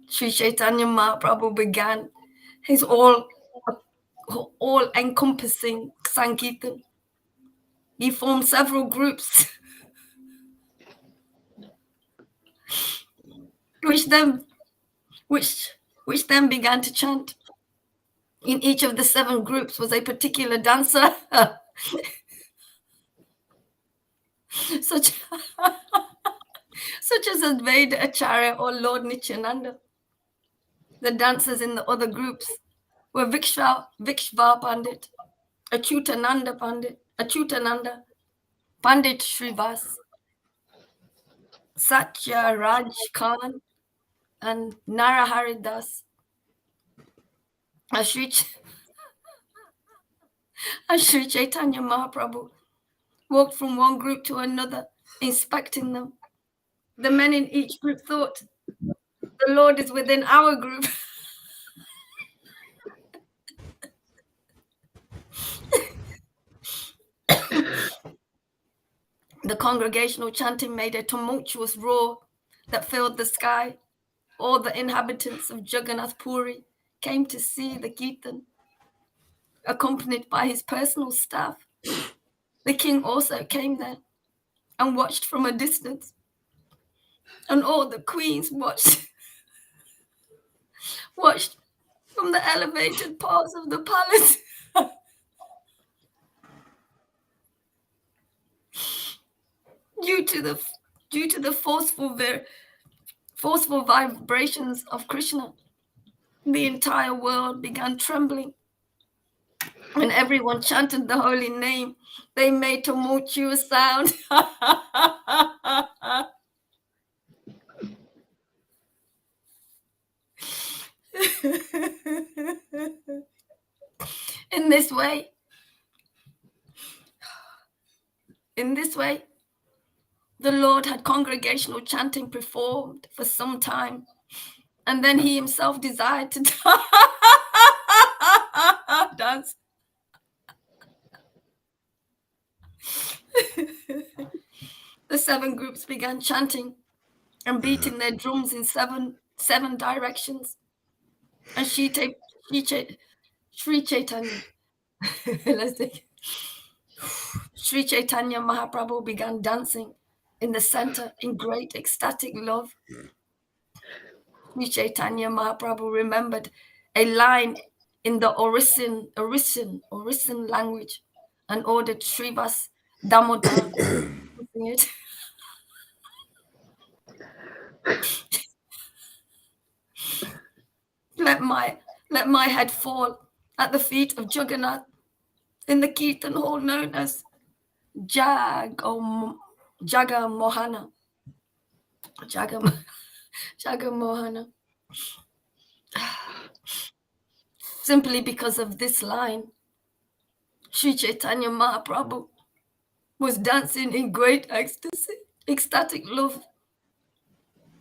Sri Chaitanya Mahaprabhu began his all-encompassing Sankirtan. He formed several groups, which then began to chant. In each of the 7 groups was a particular dancer, such as Advaita Acharya or Lord Nityananda. The dancers in the other groups were Vikshva Pandit, Achyutananda, Pandit Srivas, Satya Raj Khan, and Narahari Das. As Sri Chaitanya Mahaprabhu walked from one group to another, inspecting them. The men in each group thought, the Lord is within our group. The congregational chanting made a tumultuous roar that filled the sky. All the inhabitants of Jagannath Puri came to see the Kirtan, accompanied by his personal staff. The king also came there and watched from a distance, and all the queens watched from the elevated parts of the palace. Due to the forceful forceful vibrations of Krishna. The entire world began trembling. When everyone chanted the holy name, they made tumultuous sound. In this way, the Lord had congregational chanting performed for some time, and then he himself desired to dance. The 7 groups began chanting and beating their drums in seven directions. And Sri Chaitanya, let's take Sri Chaitanya Mahaprabhu began dancing in the center in great ecstatic love. Sri Chaitanya Mahaprabhu remembered a line in the Orisen language and ordered Srivas Damodar to sing it. Let my head fall at the feet of Jagannath in the Kirtan hall known as Jagamohana. Jagamohana. Simply because of this line, Sri Chaitanya Mahaprabhu was dancing in great ecstasy, ecstatic love.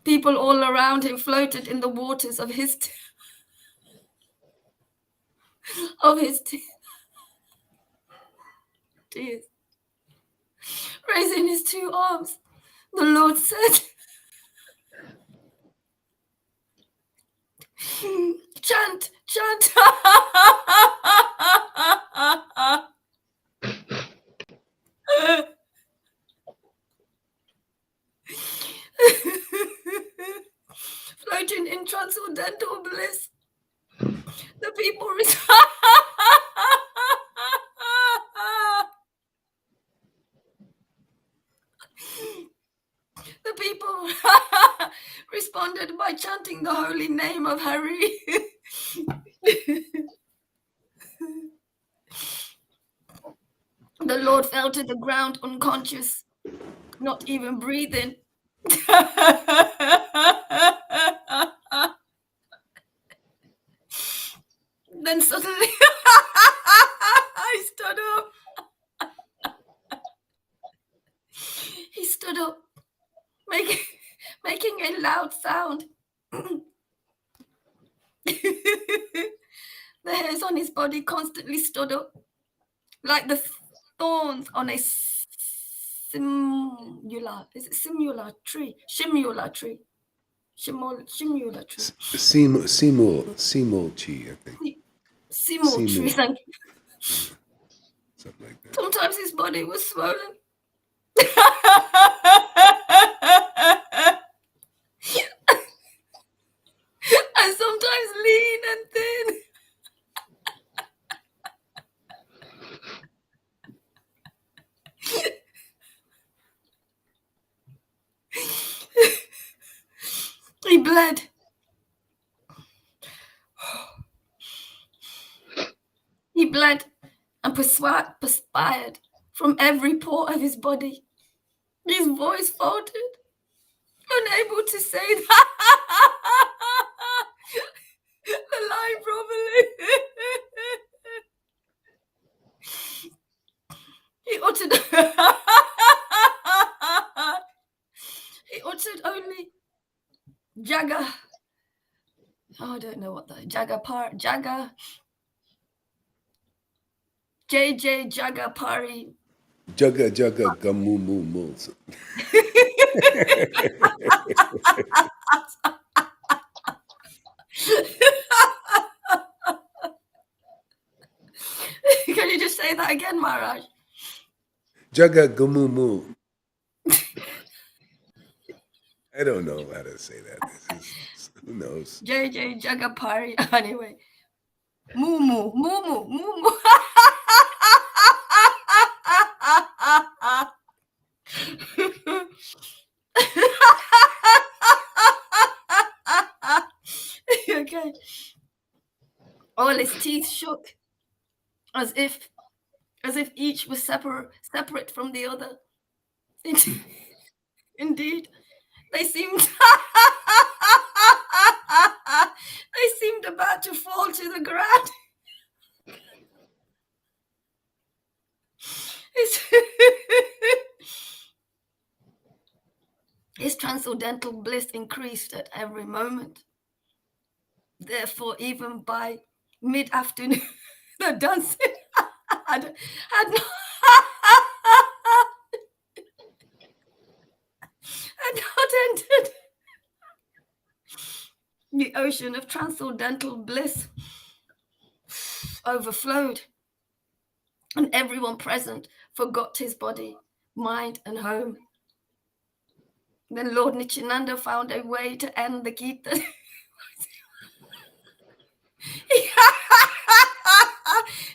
People all around him floated in the waters of his tears. Raising his 2 arms, the Lord said, chant, chant. Floating in transcendental bliss. The people responded by chanting the holy name of Hari. The Lord fell to the ground unconscious, not even breathing. Then suddenly he stood up. He stood up, making a loud sound. The hairs on his body constantly stood up, like the thorns on a shimula tree. Simul chi, I think. Simul tree. Something like that. Sometimes his body was swollen. And sometimes lean and thin. He bled. He bled and perspired from every pore of his body. His voice faltered, unable to say the line properly. He uttered only Jaga. Oh, I don't know what that Jaga. JJ Jagapari. Jaga gamumu mulsa. Can you just say that again, Maharaj? Jaga gamumu. I don't know how to say that. Who knows? JJ Jagapari. Anyway. Mumu. Okay. All his teeth shook, as if each was separate from the other. Indeed, they seemed they seemed about to fall to the ground. His transcendental bliss increased at every moment. Therefore, even by mid-afternoon, the dancing had not entered the ocean of transcendental bliss. Overflowed, and everyone present forgot his body, mind, and home. Then Lord Nityananda found a way to end the Gita.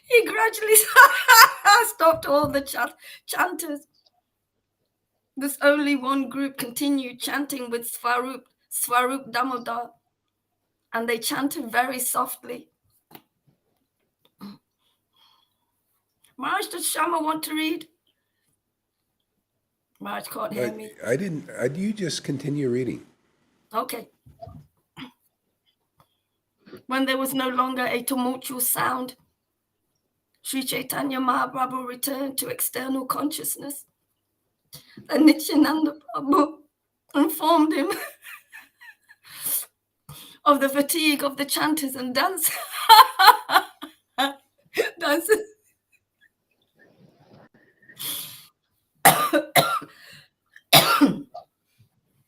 He gradually stopped all the chanters. Thus only one group continued chanting with Swarup Damodar, and they chanted very softly. Maharaj, does Shama want to read? Maharaj can't hear me. I didn't. You just continue reading. Okay. When there was no longer a tumultuous sound, Sri Chaitanya Mahaprabhu returned to external consciousness. And Nityananda Prabhu informed him of the fatigue of the chanters and dancers.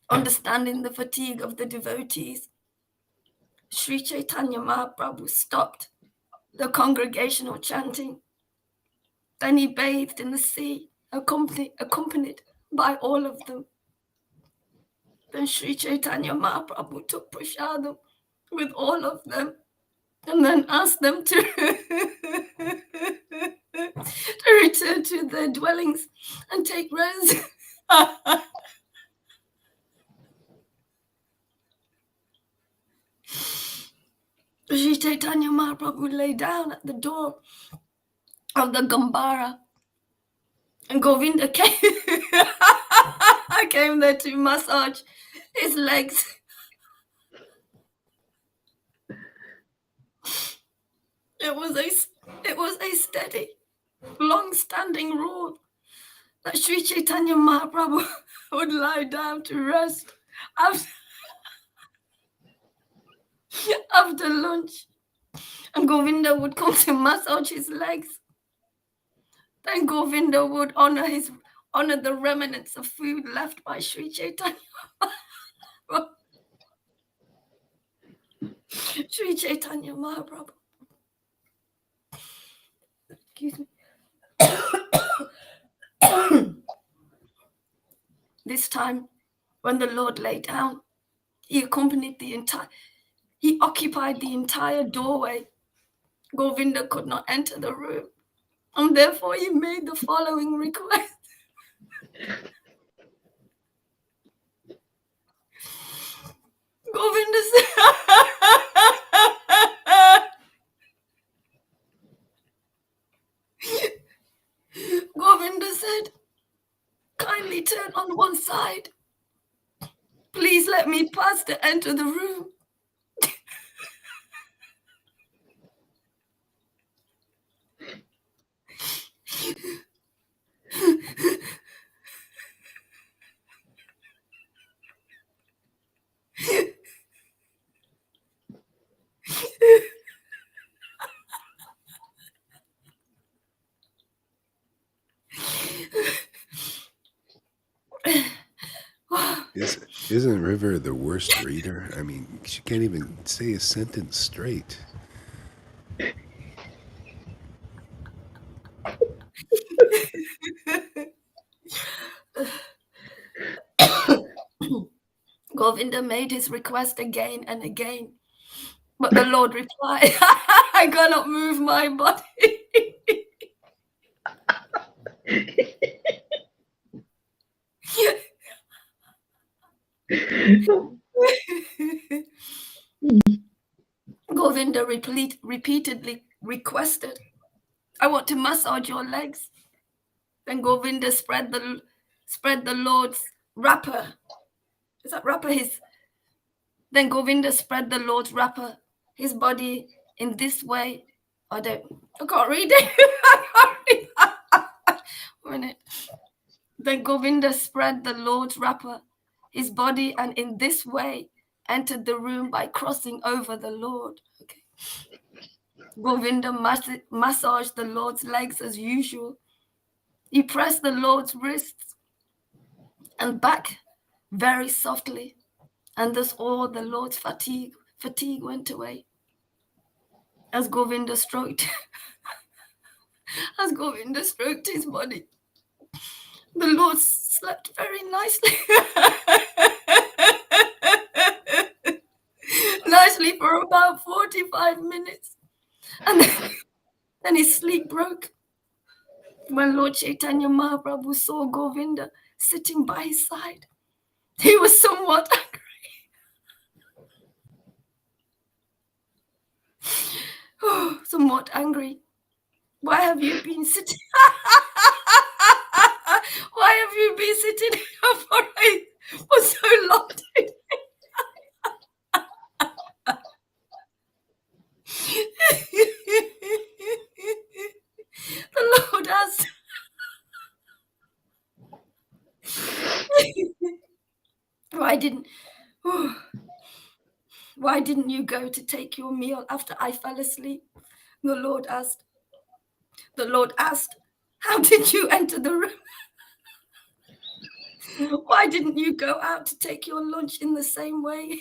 Understanding the fatigue of the devotees, Sri Chaitanya Mahaprabhu stopped the congregational chanting. Then he bathed in the sea, accompanied by all of them. Then Sri Chaitanya Mahaprabhu took prasadam with all of them, and then asked them to return to their dwellings and take rest. Sri Chaitanya Mahaprabhu lay down at the door of the Gambara, and Govinda came there to massage his legs. It was a steady, long-standing rule that Sri Chaitanya Mahaprabhu would lie down to rest after lunch, and Govinda would come to massage his legs. Then Govinda would honor the remnants of food left by Sri Chaitanya. Sri Chaitanya Mahaprabhu. Excuse me. This time, when the Lord lay down, he occupied the entire doorway. Govinda could not enter the room, and therefore he made the following request. Govinda said, kindly turn on one side. Please let me pass to enter the room. Isn't River the worst reader? I mean, she can't even say a sentence straight. Govinda made his request again and again, but the Lord replied, I cannot move my body. Govinda repeatedly requested, I want to massage your legs. Then Govinda spread the Lord's wrapper. Is that wrapper his? Then Govinda spread the Lord's wrapper, his body in this way. I can't read it. I can't read it. Wait a minute. Then Govinda spread the Lord's wrapper, his body, and in this way entered the room by crossing over the Lord. Okay. Govinda massaged the Lord's legs as usual. He pressed the Lord's wrists and back very softly, and thus all the Lord's fatigue went away. As Govinda stroked his body, the Lord slept very nicely. Nicely for about 45 minutes. And then his sleep broke. When Lord Caitanya Mahaprabhu saw Govinda sitting by his side, he was somewhat angry. Why have you been sitting? Why have you been sitting for so long? The Lord asked, why didn't you go to take your meal after I fell asleep? The Lord asked, how did you enter the room? Why didn't you go out to take your lunch in the same way?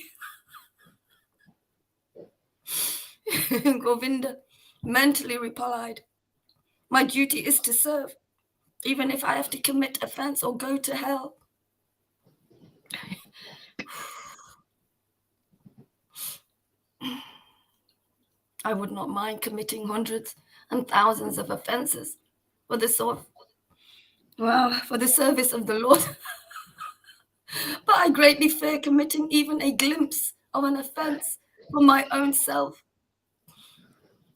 Govinda mentally replied, my duty is to serve, even if I have to commit offense or go to hell. I would not mind committing hundreds and thousands of offenses for the service of the Lord. But I greatly fear committing even a glimpse of an offense for my own self.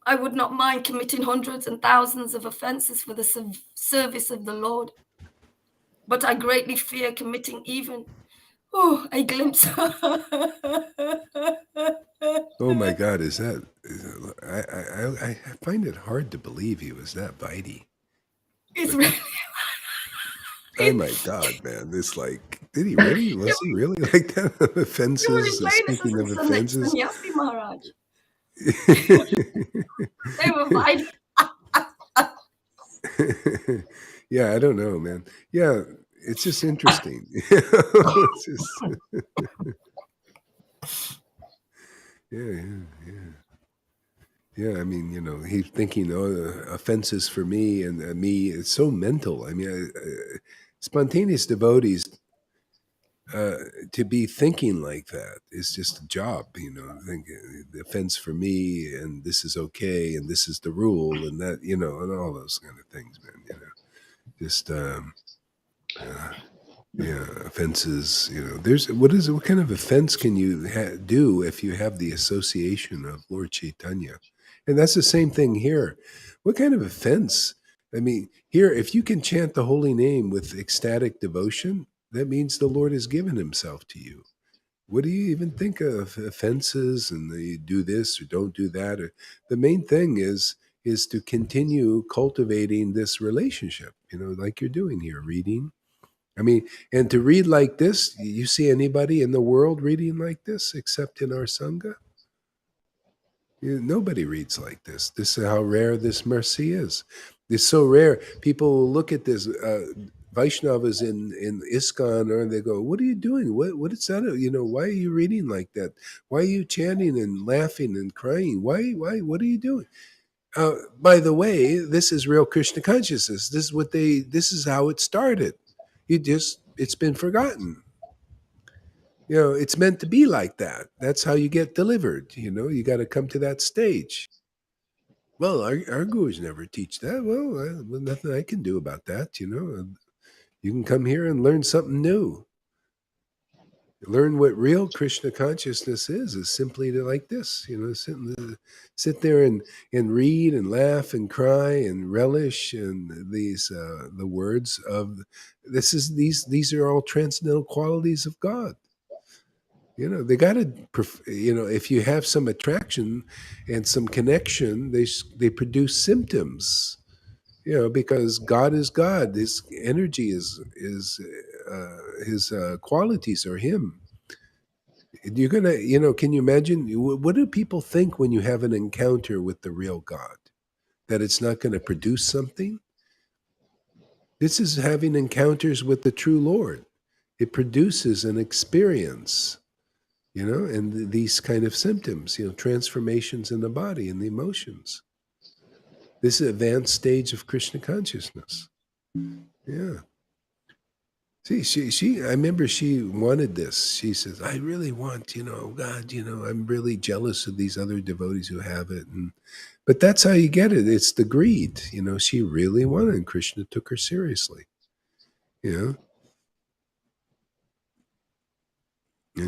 I would not mind committing hundreds and thousands of offenses for the service of the Lord. But I greatly fear committing even a glimpse. Oh my God, I find it hard to believe he was that bitey. It's really. Oh my God, man! This did he really? Was he really like that? Offenses. Speaking of offenses, Maharaj. They were fighting. Yeah, I don't know, man. Yeah, it's just interesting. It's just... Yeah. I mean, he's thinking, offenses for me and me. It's so mental. I mean, spontaneous devotees to be thinking like that is just a job. Think the offense for me, and this is okay, and this is the rule, and that, and all those kind of things, man. Just offenses. What kind of offense can you do if you have the association of Lord Caitanya? And that's the same thing here. What kind of offense? I mean, here, if you can chant the holy name with ecstatic devotion, that means the Lord has given himself to you. What do you even think of offenses and you do this or don't do that? The main thing is to continue cultivating this relationship, like you're doing here, reading. I mean, and to read like this, you see anybody in the world reading like this except in our Sangha? Nobody reads like this. This is how rare this mercy is. It's so rare. People look at this Vaishnavas in ISKCON, or they go, "What are you doing? What is that? Why are you reading like that? Why are you chanting and laughing and crying? Why? What are you doing?" By the way, this is real Krishna consciousness. This is how it started. It's been forgotten. It's meant to be like that. That's how you get delivered. You got to come to that stage. Well, our gurus never teach that. Well, nothing I can do about that. You can come here and learn something new. Learn what real Krishna consciousness is simply like this, sit there and read and laugh and cry and relish and these the words of these are all transcendental qualities of God. They got to, if you have some attraction and some connection, they produce symptoms, because God is God. His energy is his qualities are Him. You're gonna, can you imagine? What do people think when you have an encounter with the real God? That it's not going to produce something? This is having encounters with the true Lord. It produces an experience, and these kind of symptoms, transformations in the body and the emotions. This is an advanced stage of Krishna consciousness. Yeah. See, she. I remember she wanted this. She says, "I really want, God. I'm really jealous of these other devotees who have it." But that's how you get it. It's the greed. She really wanted, and Krishna took her seriously. And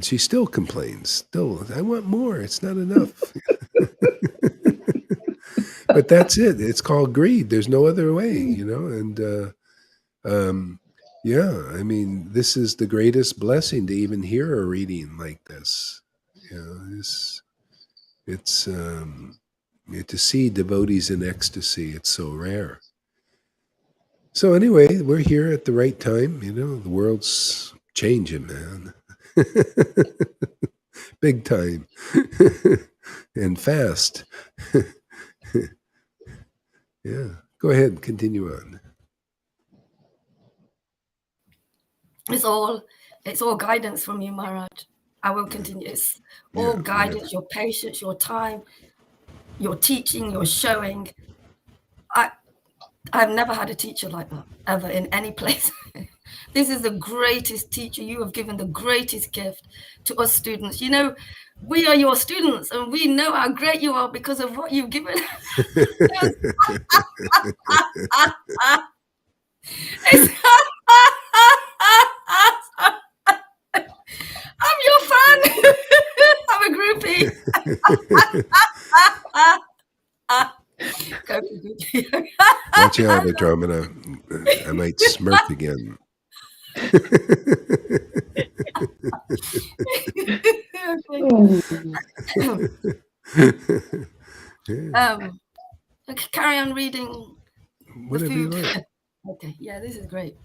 she still complains. Still, I want more. It's not enough. But that's it. It's called greed. There's no other way. And. Yeah, I mean, this is the greatest blessing to even hear a reading like this. It's to see devotees in ecstasy. It's so rare. So anyway, we're here at the right time. The world's changing, man. Big time. And fast. Yeah. Go ahead, continue on. It's all guidance from you, Maharaj. I will continue. It's all guidance, your patience, your time, your teaching, your showing. I've never had a teacher like that, ever, in any place. This is the greatest teacher. You have given the greatest gift to us students. We are your students, and we know how great you are because of what you've given. I'm your fan. I'm a groupie. Go for groupie. Watch out, Adramana. I might smirk again. Okay, carry on reading. Whatever you like. Okay, yeah, this is great.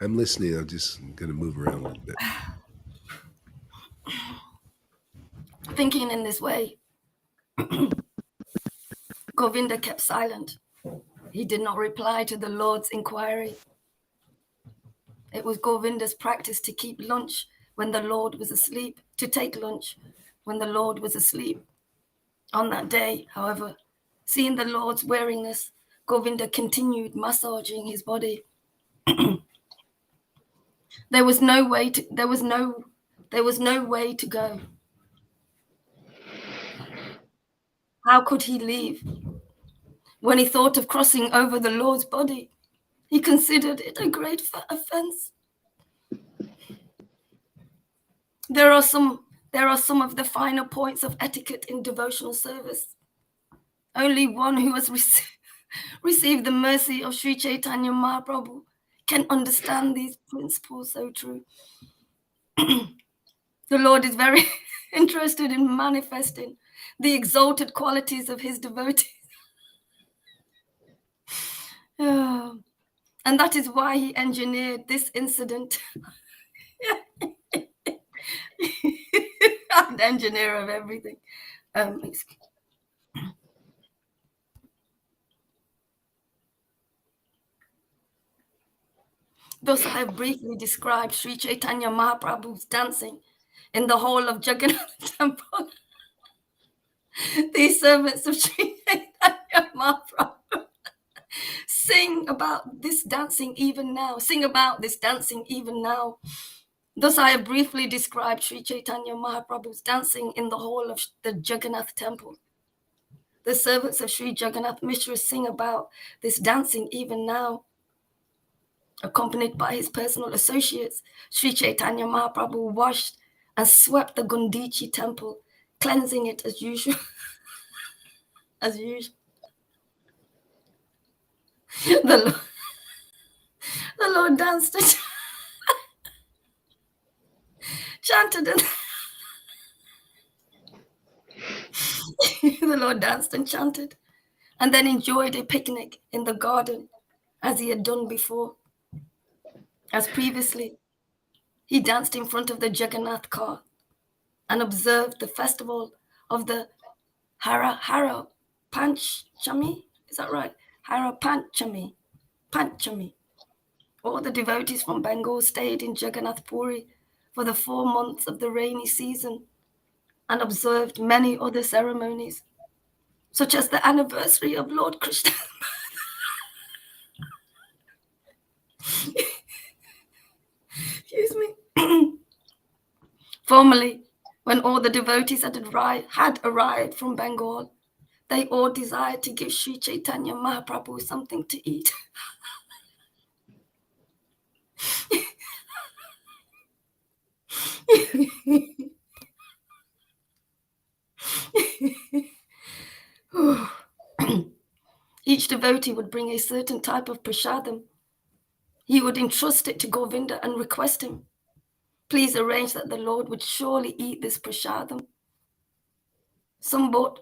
I'm listening. I'm just going to move around a little bit. Thinking in this way, Govinda kept silent. He did not reply to the Lord's inquiry. It was Govinda's practice to keep lunch when the Lord was asleep, to take lunch when the Lord was asleep. On that day, however, seeing the Lord's weariness, Govinda continued massaging his body. There was no way to go. How could he leave? When he thought of crossing over the Lord's body, he considered it a great offense. There are some of the finer points of etiquette in devotional service. Only one who has received the mercy of Sri Caitanya Mahaprabhu can understand these principles so true. The Lord is very interested in manifesting the exalted qualities of his devotees. And that is why he engineered this incident. I'm the engineer of everything. Thus I have briefly described Sri Caitanya Mahaprabhu's dancing in the hall of Jagannath Temple. These servants of Sri Caitanya Mahaprabhu sing about this dancing even now. Thus I have briefly described Sri Caitanya Mahaprabhu's dancing in the hall of the Jagannath Temple. The servants of Sri Jagannath Mishra sing about this dancing even now. Accompanied by his personal associates, Sri Chaitanya Mahaprabhu washed and swept the Gundichi temple, cleansing it as usual. As usual. The Lord danced and chanted and the Lord danced and chanted, and then enjoyed a picnic in the garden as he had done before. As previously, he danced in front of the Jagannath car and observed the festival of the Hara Panchami. Is that right? Hara Panchami. All the devotees from Bengal stayed in Jagannath Puri for the 4 months of the rainy season and observed many other ceremonies, such as the anniversary of Lord Krishna. Excuse me. Formerly, when all the devotees had arrived from Bengal, they all desired to give Sri Chaitanya Mahaprabhu something to eat. Each devotee would bring a certain type of prasadam. He would entrust it to Govinda and request him, please arrange that the Lord would surely eat this prasadam. Some bought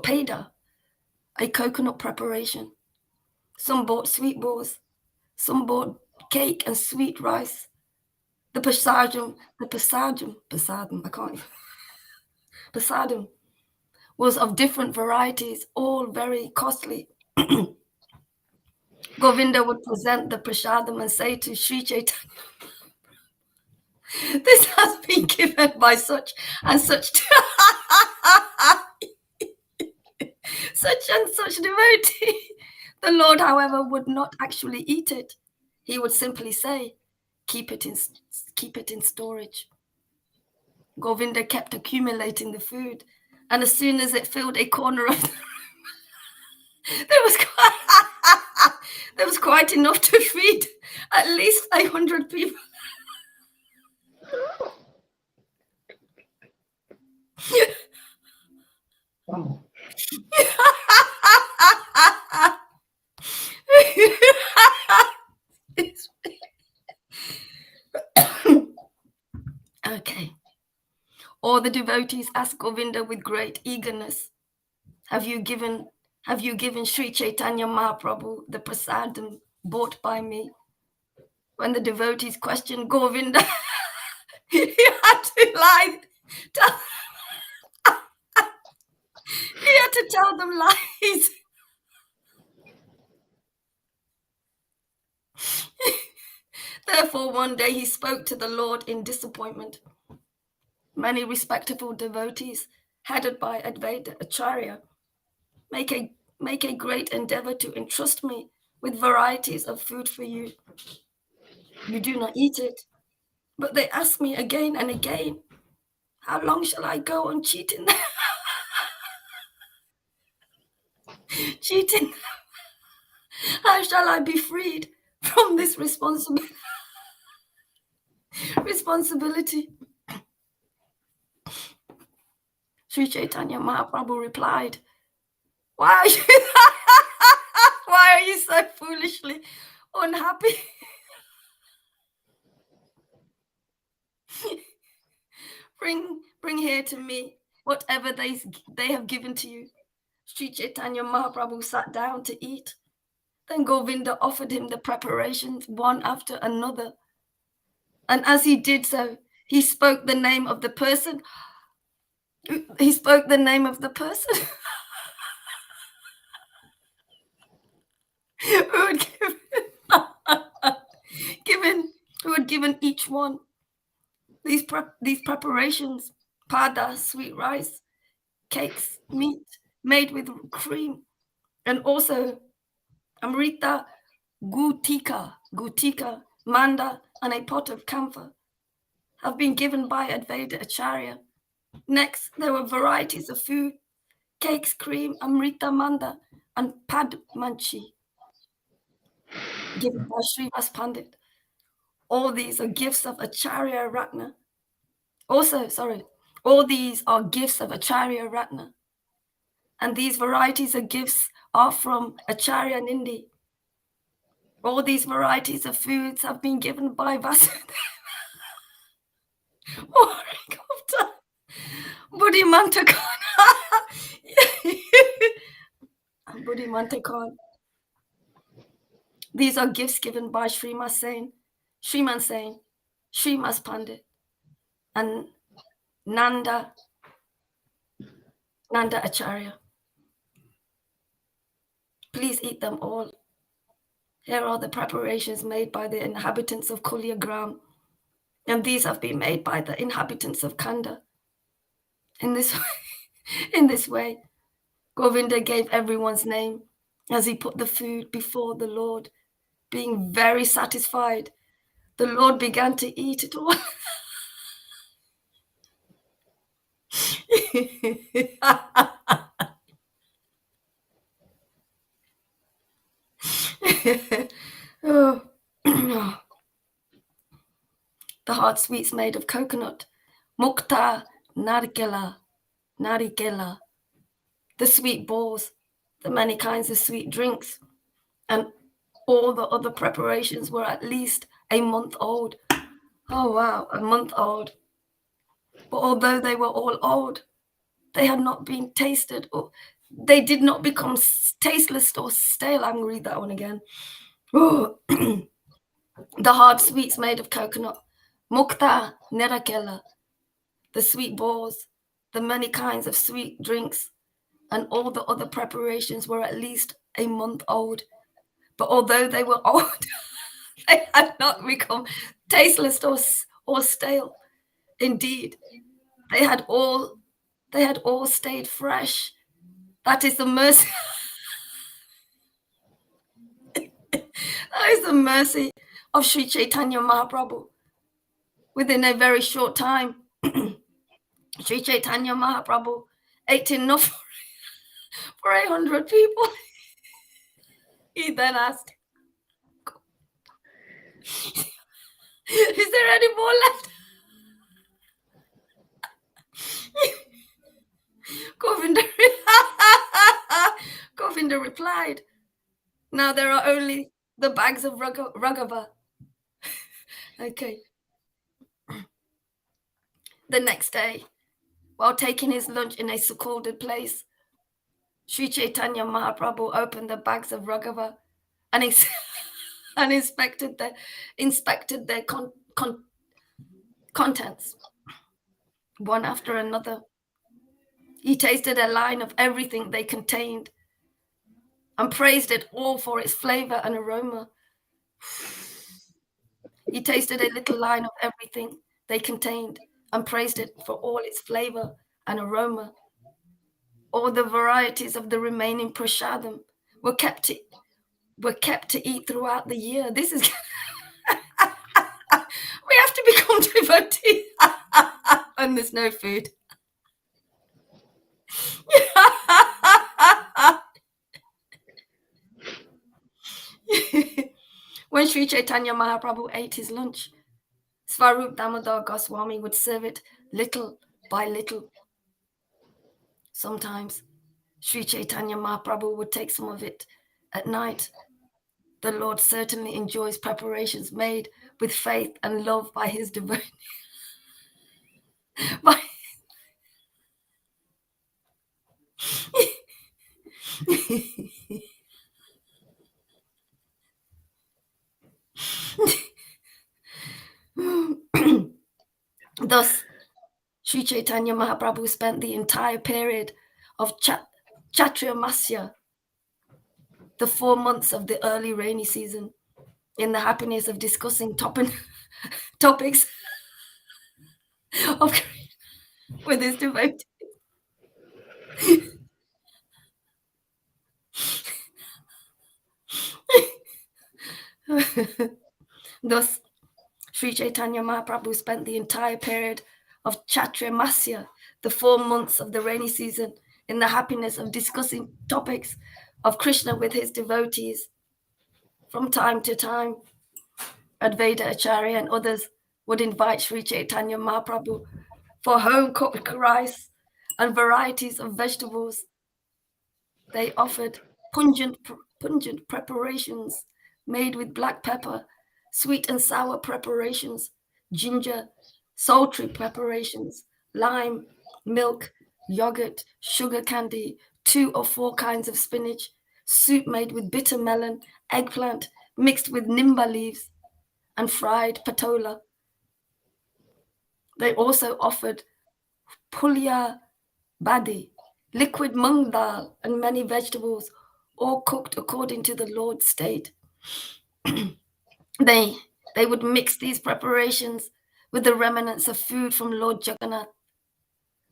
peda, a coconut preparation. Some bought sweet balls. Some bought cake and sweet rice. The prasadam was of different varieties, all very costly. Govinda would present the prasadam and say to Sri Chaitanya, this has been given by such and such such and such devotee. The Lord, however, would not actually eat it. He would simply say, keep it in storage. Govinda kept accumulating the food, and as soon as it filled a corner of the room, there was quite enough to feed at least 100 people. Okay. All the devotees asked Govinda with great eagerness, have you given Sri Chaitanya Mahaprabhu the prasadam bought by me? When the devotees questioned Govinda, he had to lie. He had to tell them lies. Therefore, one day he spoke to the Lord in disappointment. Many respectable devotees, headed by Advaita Acharya, make a great endeavor to entrust me with varieties of food for you. You do not eat it, but they ask me again and again, how long shall I go on cheating? Cheating? How shall I be freed from this responsibility? Sri Chaitanya Mahaprabhu replied, why are you so foolishly unhappy? Bring here to me whatever they have given to you. Sri Chaitanya Mahaprabhu sat down to eat. Then Govinda offered him the preparations one after another. And as he did so, he spoke the name of the person. Who had given each one these preparations: pada, sweet rice, cakes, meat made with cream, and also amrita, gutika, manda, and a pot of camphor have been given by Advaita Acharya. Next, there were varieties of food: cakes, cream, amrita, manda, and padmanchi. given by Srivas Pandit. All these are gifts of Acharya Ratna. All these are gifts of Acharya Ratna. And these varieties of gifts are from Acharya Nindi. All these varieties of foods have been given by Vasudeva. Buddhi Mantakon. Buddhi Mantakon. These are gifts given by Sriman Sain, Srimas Pandit, and Nanda Acharya. Please eat them all. Here are the preparations made by the inhabitants of Kulyagram, and these have been made by the inhabitants of Kanda. In this way, Govinda gave everyone's name as he put the food before the Lord. Being very satisfied, the Lord began to eat it all. Oh. The hard sweets made of coconut, mukta, narikela, the sweet balls, the many kinds of sweet drinks, and all the other preparations were at least a month old. Oh wow, a month old. But although they were all old, they had not been tasted, or they did not become tasteless or stale. I'm going to read that one again. Oh. The hard sweets made of coconut, mukta, nerakela, the sweet balls, the many kinds of sweet drinks, and all the other preparations were at least a month old. But although they were old, they had not become tasteless or stale. Indeed, they had all stayed fresh. That is the mercy. That is the mercy of Sri Caitanya Mahaprabhu. Within a very short time, Sri Caitanya Mahaprabhu ate enough for 100 people. He then asked, is there any more left? Govinda replied, now there are only the bags of Raghava. Okay. The next day, while taking his lunch in a secluded place, Sri Caitanya Mahaprabhu opened the bags of Raghava and inspected their contents, one after another. He tasted a line of everything they contained and praised it all for its flavor and aroma. He tasted a little line of everything they contained and praised it for all its flavor and aroma. All the varieties of the remaining prasadam were kept to eat throughout the year. This is we have to become devotees when there's no food. When Sri Caitanya Mahaprabhu ate his lunch, Svarup Damodar Goswami would serve it little by little. Sometimes Sri Caitanya Mahaprabhu would take some of it at night. The Lord certainly enjoys preparations made with faith and love by his devotees. Thus, Sri Caitanya Mahaprabhu spent the entire period of Chaturmasya, the 4 months of the early rainy season, in the happiness of discussing topics of with his devotees. Thus, Sri Caitanya Mahaprabhu spent the entire period of Chaturmasya, the 4 months of the rainy season, in the happiness of discussing topics of Krishna with his devotees. From time to time, Advaita Acharya and others would invite Sri Chaitanya Mahaprabhu for home-cooked rice and varieties of vegetables. They offered pungent preparations made with black pepper, sweet and sour preparations, ginger, sultry preparations, lime, milk, yogurt, sugar candy, 2 or 4 kinds of spinach, soup made with bitter melon, eggplant mixed with nimba leaves, and fried patola. They also offered pulya badi, liquid mung dal, and many vegetables, all cooked according to the Lord's state. They would mix these preparations with the remnants of food from Lord Jagannath.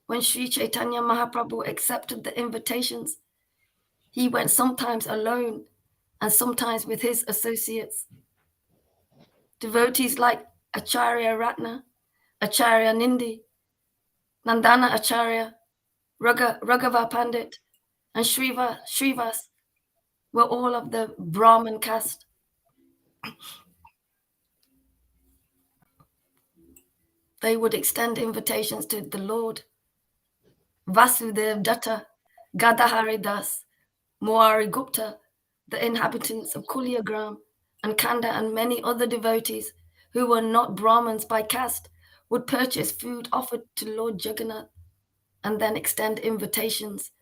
When Sri Chaitanya Mahaprabhu accepted the invitations, he went sometimes alone and sometimes with his associates. Devotees like Acharya Ratna, Acharya Nindi, Nandana Acharya, Raghava Pandit, and Srivas were all of the Brahmin caste. They would extend invitations to the Lord. Vasudev Datta, Gadahari Das, Moari Gupta, the inhabitants of Kulyagram, and Kanda, and many other devotees who were not Brahmins by caste would purchase food offered to Lord Jagannath and then extend invitations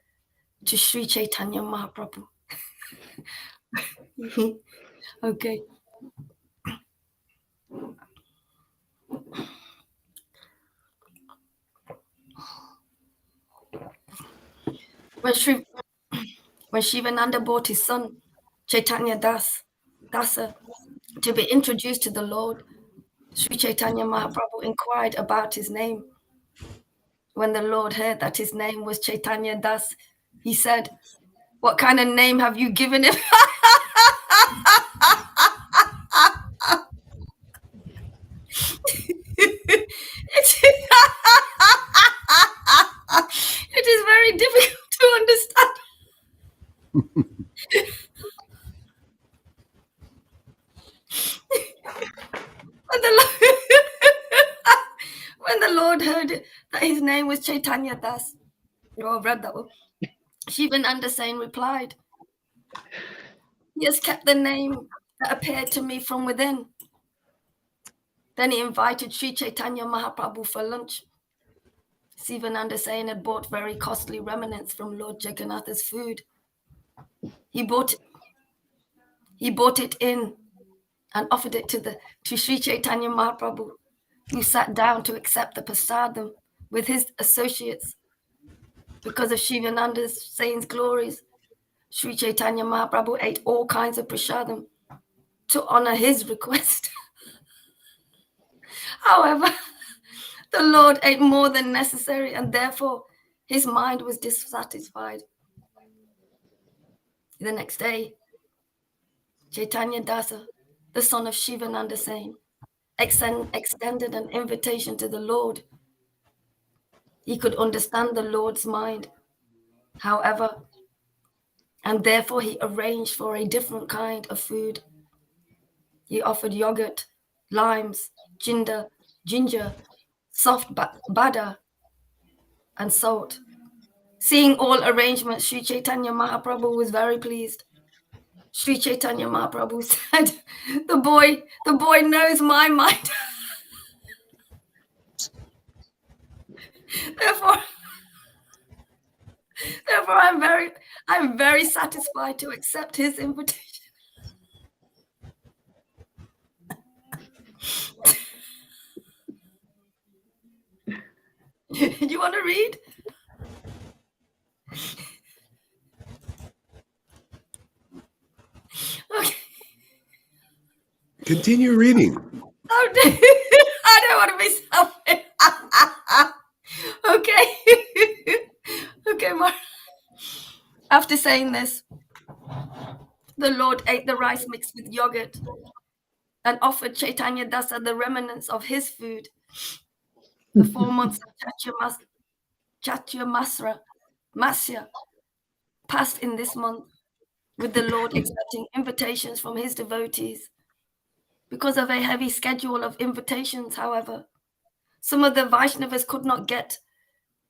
to Sri Chaitanya Mahaprabhu. Okay. When Shivananda brought his son, Chaitanya Dasa, to be introduced to the Lord, Sri Chaitanya Mahaprabhu inquired about his name. When the Lord heard that his name was Chaitanya Das, he said, "What kind of name have you given him?" It is very difficult to understand. When the Lord heard that his name was Chaitanya Das, Shivananda Sain replied, "He has kept the name that appeared to me from within." Then he invited Sri Chaitanya Mahaprabhu for lunch. Sivananda Sain had bought very costly remnants from Lord Jagannatha's food. He bought it in and offered it to Sri Chaitanya Mahaprabhu, who sat down to accept the prasadam with his associates. Because of Shivananda Sain's glories, Sri Chaitanya Mahaprabhu ate all kinds of prasadam to honor his request. However, the Lord ate more than necessary, and therefore his mind was dissatisfied. The next day, Chaitanya Dasa, the son of Shivananda Sain, extended an invitation to the Lord. He could understand the Lord's mind, however, and therefore he arranged for a different kind of food. He offered yogurt, limes, ginger, soft bada, and salt. Seeing all arrangements, Sri Chaitanya Mahaprabhu was very pleased. Sri Chaitanya Mahaprabhu said, the boy knows my mind. Therefore, I'm very satisfied to accept his invitation. You want to read? Okay. Continue reading. Oh, I don't want to be selfish. Okay. Okay, Mark. After saying this, the Lord ate the rice mixed with yogurt and offered Chaitanya Dasa the remnants of his food. The 4 months of Chaturmasya passed in this month. with the Lord accepting invitations from his devotees. Because of a heavy schedule of invitations, however, some of the Vaishnavas could not get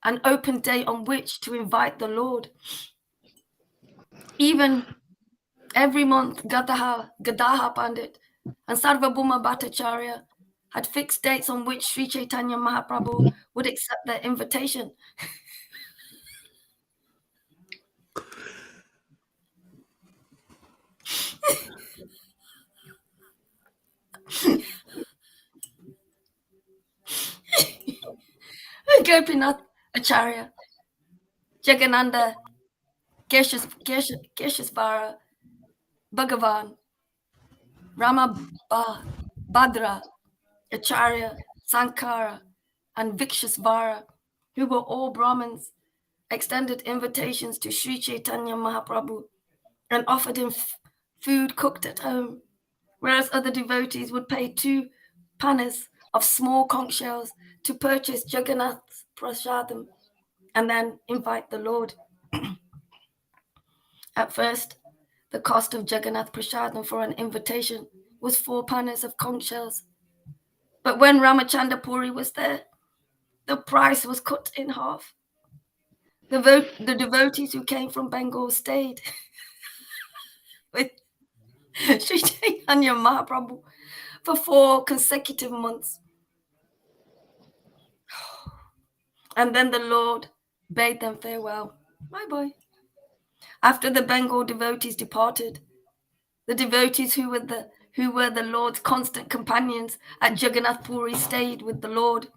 an open day on which to invite the Lord. Even every month, Gadaha Pandit and Sarvabhuma Bhattacharya had fixed dates on which Sri Chaitanya Mahaprabhu would accept their invitation. Gopinath Acharya, Jagannanda, Keshasvara, Bhagavan, Bhadra, Acharya, Sankara, and Vikshasvara, who were all Brahmins, extended invitations to Sri Chaitanya Mahaprabhu and offered him food cooked at home, whereas other devotees would pay 2 panas of small conch shells to purchase Jagannath's prasadam and then invite the Lord. At first, the cost of Jagannath prasadam for an invitation was 4 panas of conch shells. But when Ramachandra Puri was there, the price was cut in half. The devotees who came from Bengal stayed with Sri Chaitanya Mahaprabhu for 4 consecutive months. And then the Lord bade them farewell. My boy. After the Bengal devotees departed, the devotees who were the Lord's constant companions at Jagannath Puri stayed with the Lord.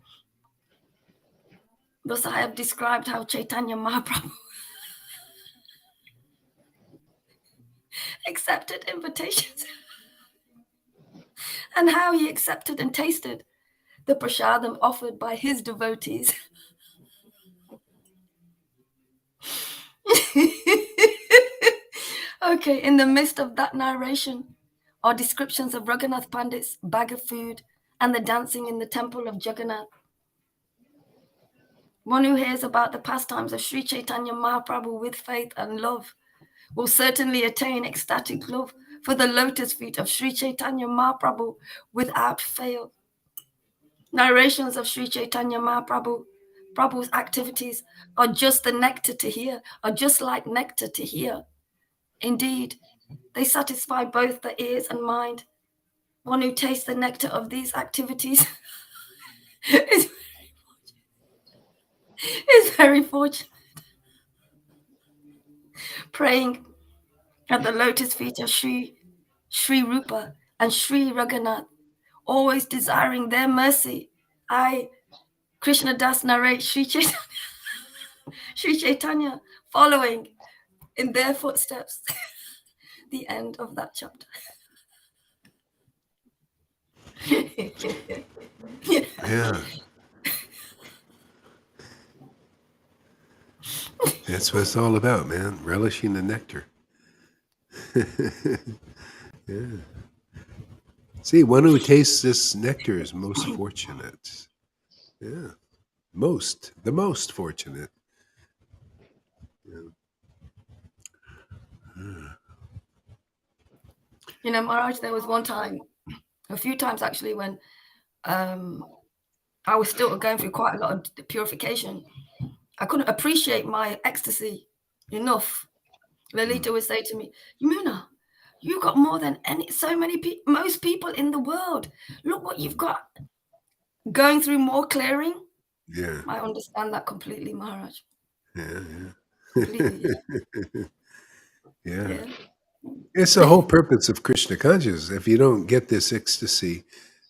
Thus I have described how Chaitanya Mahaprabhu accepted invitations and how he accepted and tasted the prasadam offered by his devotees. Okay, in the midst of that narration are descriptions of Raghunath Pandit's bag of food and the dancing in the temple of Jagannath. One who hears about the pastimes of Sri Chaitanya Mahaprabhu with faith and love will certainly attain ecstatic love for the lotus feet of Sri Chaitanya Mahaprabhu without fail. Narrations of Sri Chaitanya Mahaprabhu's activities are just the nectar to hear, are just like nectar to hear. Indeed, they satisfy both the ears and mind. One who tastes the nectar of these activities is very fortunate. Praying at the lotus feet of Sri Rupa and Sri Raghunath, always desiring their mercy. I, Krishna Das, narrate Sri Chaitanya following in their footsteps. The end of that chapter. Yeah. That's what it's all about, man. Relishing the nectar. Yeah. See, one who tastes this nectar is most fortunate. Yeah. The most fortunate. Yeah. You know, Maharaj, there was one time, a few times actually, when I was still going through quite a lot of purification. I couldn't appreciate my ecstasy enough. Lalita would say to me, Yamuna, you got more than most people in the world. Look what you've got. Going through more clearing. Yeah. I understand that completely, Maharaj. Yeah. Completely, Yeah. yeah. It's the whole purpose of Krishna consciousness. If you don't get this ecstasy,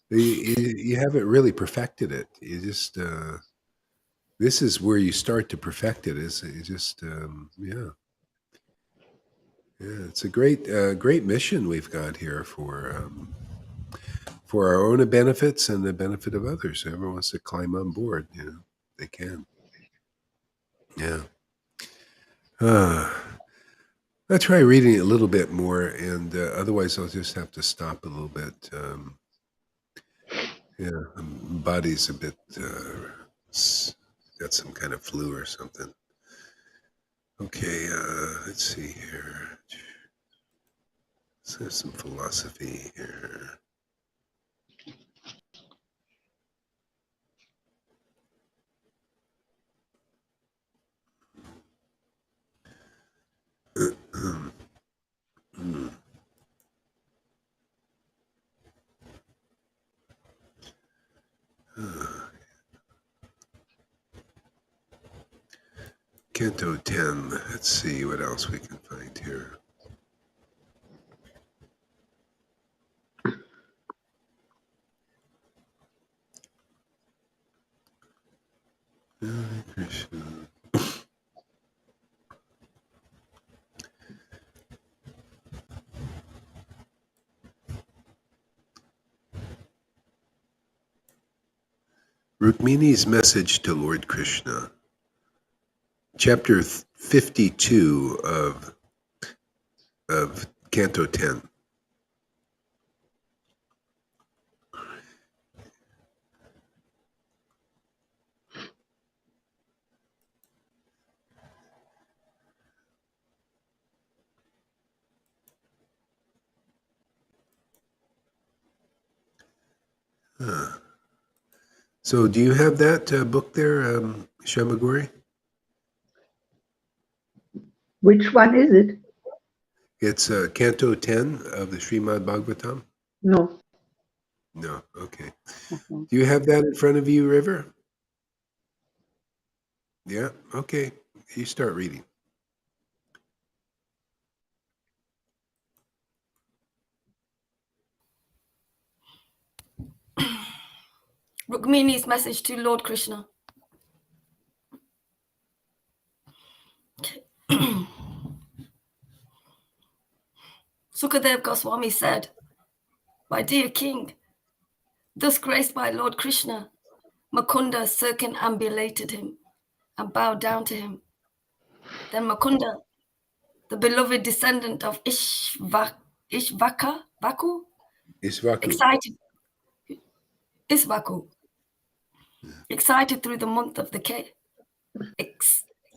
you haven't really perfected it. You just this is where you start to perfect it. Is you just yeah. It's a great mission we've got here for our own benefits and the benefit of others. Whoever wants to climb on board, they can. Yeah. I'll try reading it a little bit more, and otherwise I'll just have to stop a little bit. Body's a bit got some kind of flu or something. Okay, let's see here. Let's have some philosophy here. Canto 10. Let's see what else we can find here. Hare Krishna. Rukmini's message to Lord Krishna. Chapter 52 of Canto 10. So do you have that book there, Shamaguri? Which one is it? It's Canto 10 of the Srimad Bhagavatam? No. No, okay. Mhm. Do you have that in front of you, River? Yeah, okay. You start reading. Rukmini's message to Lord Krishna. Sukadev Goswami said, "My dear king, thus graced by Lord Krishna, Mukunda circumambulated him and bowed down to him. Then Mukunda, the beloved descendant of Ishvaku, Isvaku. excited through the month of the cave.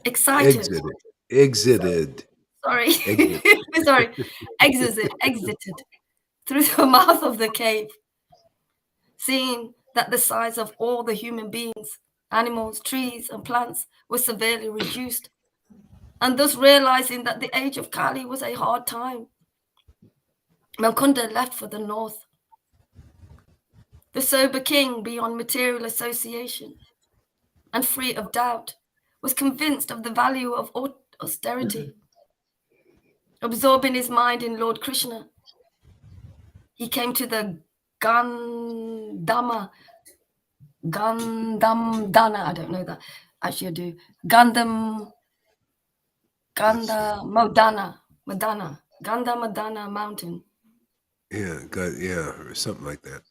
Exited. Exited. Sorry. Exit. Sorry. Exited through the mouth of the cave, seeing that the size of all the human beings, animals, trees, and plants was severely reduced, and thus realizing that the age of Kali was a hard time, Mukunda left for the north. The sober king, beyond material association and free of doubt, was convinced of the value of austerity. Absorbing his mind in Lord Krishna, he came to the Gandhamdana, I don't know that. Actually, I do. Gandhamdana mountain. Yeah, or something like that.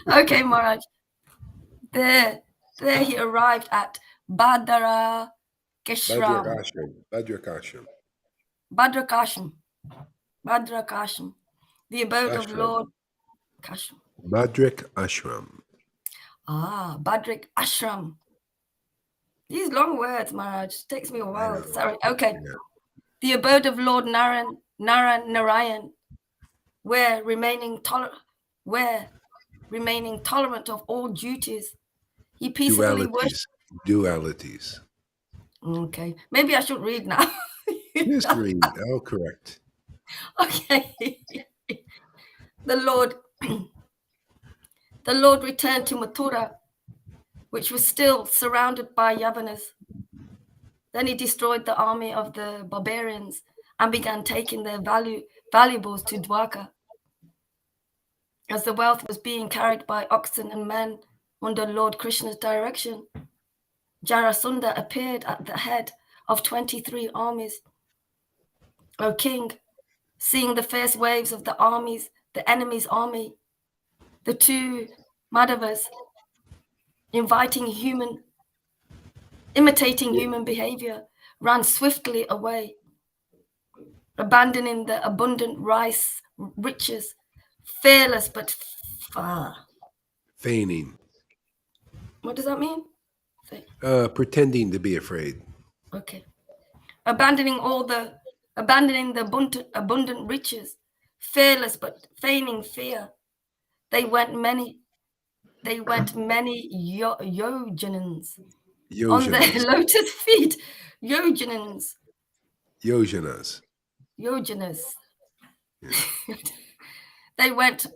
Okay, Maharaj. There he arrived at Bhadrakashram. Bhadrakashram, the abode of Lord Kashram. Bhadrak Ashram. Bhadrak Ashram. These long words, Maharaj, takes me a while. Sorry. Okay. Yeah. The abode of Lord Narayan, where remaining tolerant of all duties, he peacefully worshipped. Dualities. Okay. Maybe I should read now. Just read. Oh, correct. Okay. The Lord returned to Mathura, which was still surrounded by Yavanas. Then he destroyed the army of the barbarians and began taking their valuables to Dwarka. As the wealth was being carried by oxen and men under Lord Krishna's direction, Jarasundha appeared at the head of 23 armies. O king, seeing the fierce waves of the armies, the enemy's army, the two Madhavas imitating human behavior, ran swiftly away, abandoning the abundant riches, fearless but far. Feigning. What does that mean? Pretending to be afraid. Okay. Abandoning the abundant riches, fearless but feigning fear. They went many yojanans on their Yojanas. lotus feet. Yojanas. Yojanas. Yojanas. Yeah. They went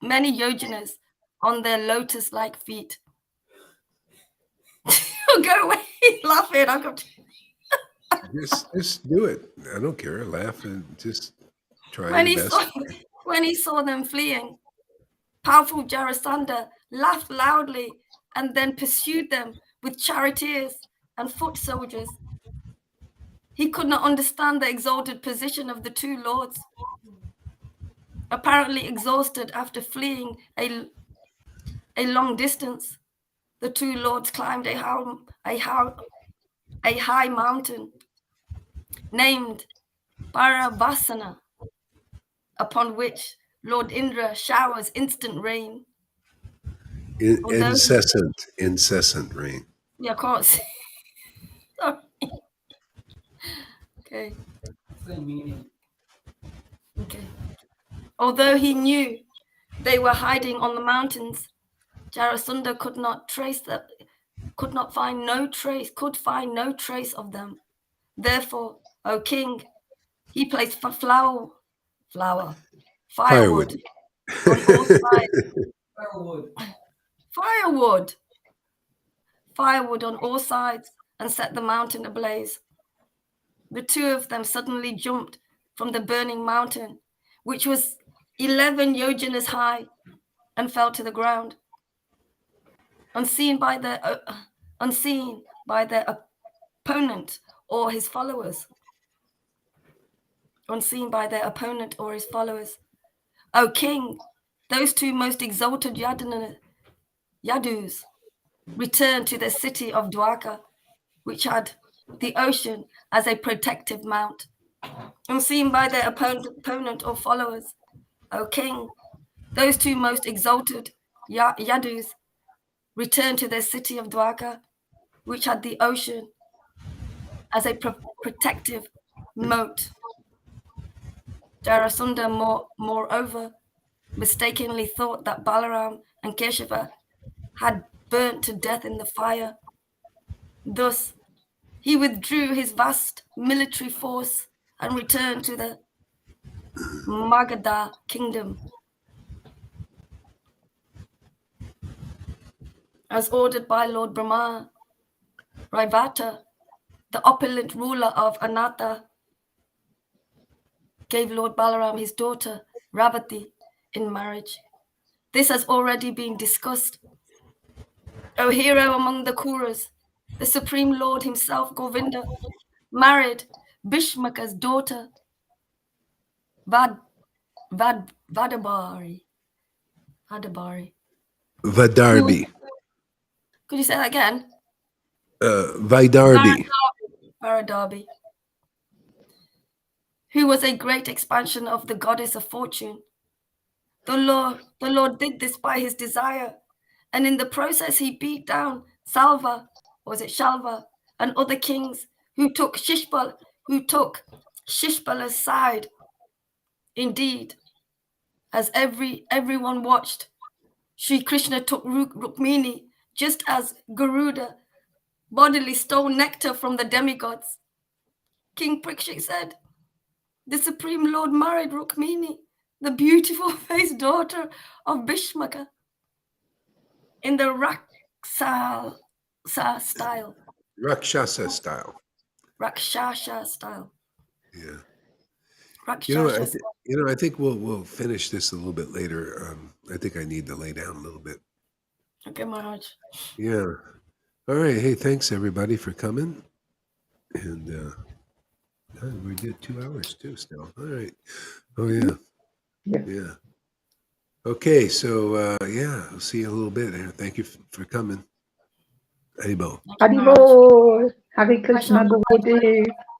many yojanas on their lotus-like feet. Go away, laughing. I'll come to Just do it. I don't care. Laugh and just try when your best. when he saw them fleeing, powerful Jarasandha laughed loudly and then pursued them with charioteers and foot soldiers. He could not understand the exalted position of the two lords. Apparently exhausted after fleeing a long distance, the two lords climbed a high mountain named Paravasana, upon which Lord Indra showers instant rain. Incessant rain. Yeah, of course. Sorry. Okay. Okay. Although he knew they were hiding on the mountains, Jarasandha could find no trace of them. Therefore, O king, he placed firewood on all sides. Firewood on all sides, and set the mountain ablaze. The two of them suddenly jumped from the burning mountain, which was 11 yojanas high, and fell to the ground. Unseen by their opponent or his followers. O king, those two most exalted Yadus returned to the city of Dwarka, which had the ocean as a protective mount. Unseen by their opponent or followers, O king, those two most exalted Yadus returned to their city of Dwarka, which had the ocean as a protective moat. Jarasandha, moreover, mistakenly thought that Balaram and Keshava had burnt to death in the fire. Thus, he withdrew his vast military force and returned to the Magadha kingdom. As ordered by Lord Brahma, Raivata, the opulent ruler of Anatha, gave Lord Balaram his daughter Ravati in marriage. This has already been discussed. O hero among the Kuras, the Supreme Lord himself, Govinda, married Bhishmaka's daughter, Vadabari. Vadarbi. Could you say that again? Vaidarbi. Varadarbi. Who was a great expansion of the goddess of fortune. The Lord did this by his desire, and in the process he beat down Shalva, and other kings who took Shishpala's side. Indeed, as everyone watched, Sri Krishna took Rukmini, just as Garuda bodily stole nectar from the demigods. King Parikshit said, the Supreme Lord married Rukmini, the beautiful faced daughter of Bhishmaka, in the Rakshasa style. Rakshasa style. Rakshasa style. Yeah. Rakshasa I think we'll finish this a little bit later. I think I need to lay down a little bit. Okay, Maharaj. Yeah. All right. Hey, thanks everybody for coming. And we did 2 hours too still. All right. Oh yeah. Yeah. Okay, so I'll see you a little bit here. Thank you for coming. Haribo. Haribo. Hare Krishna Gurudev.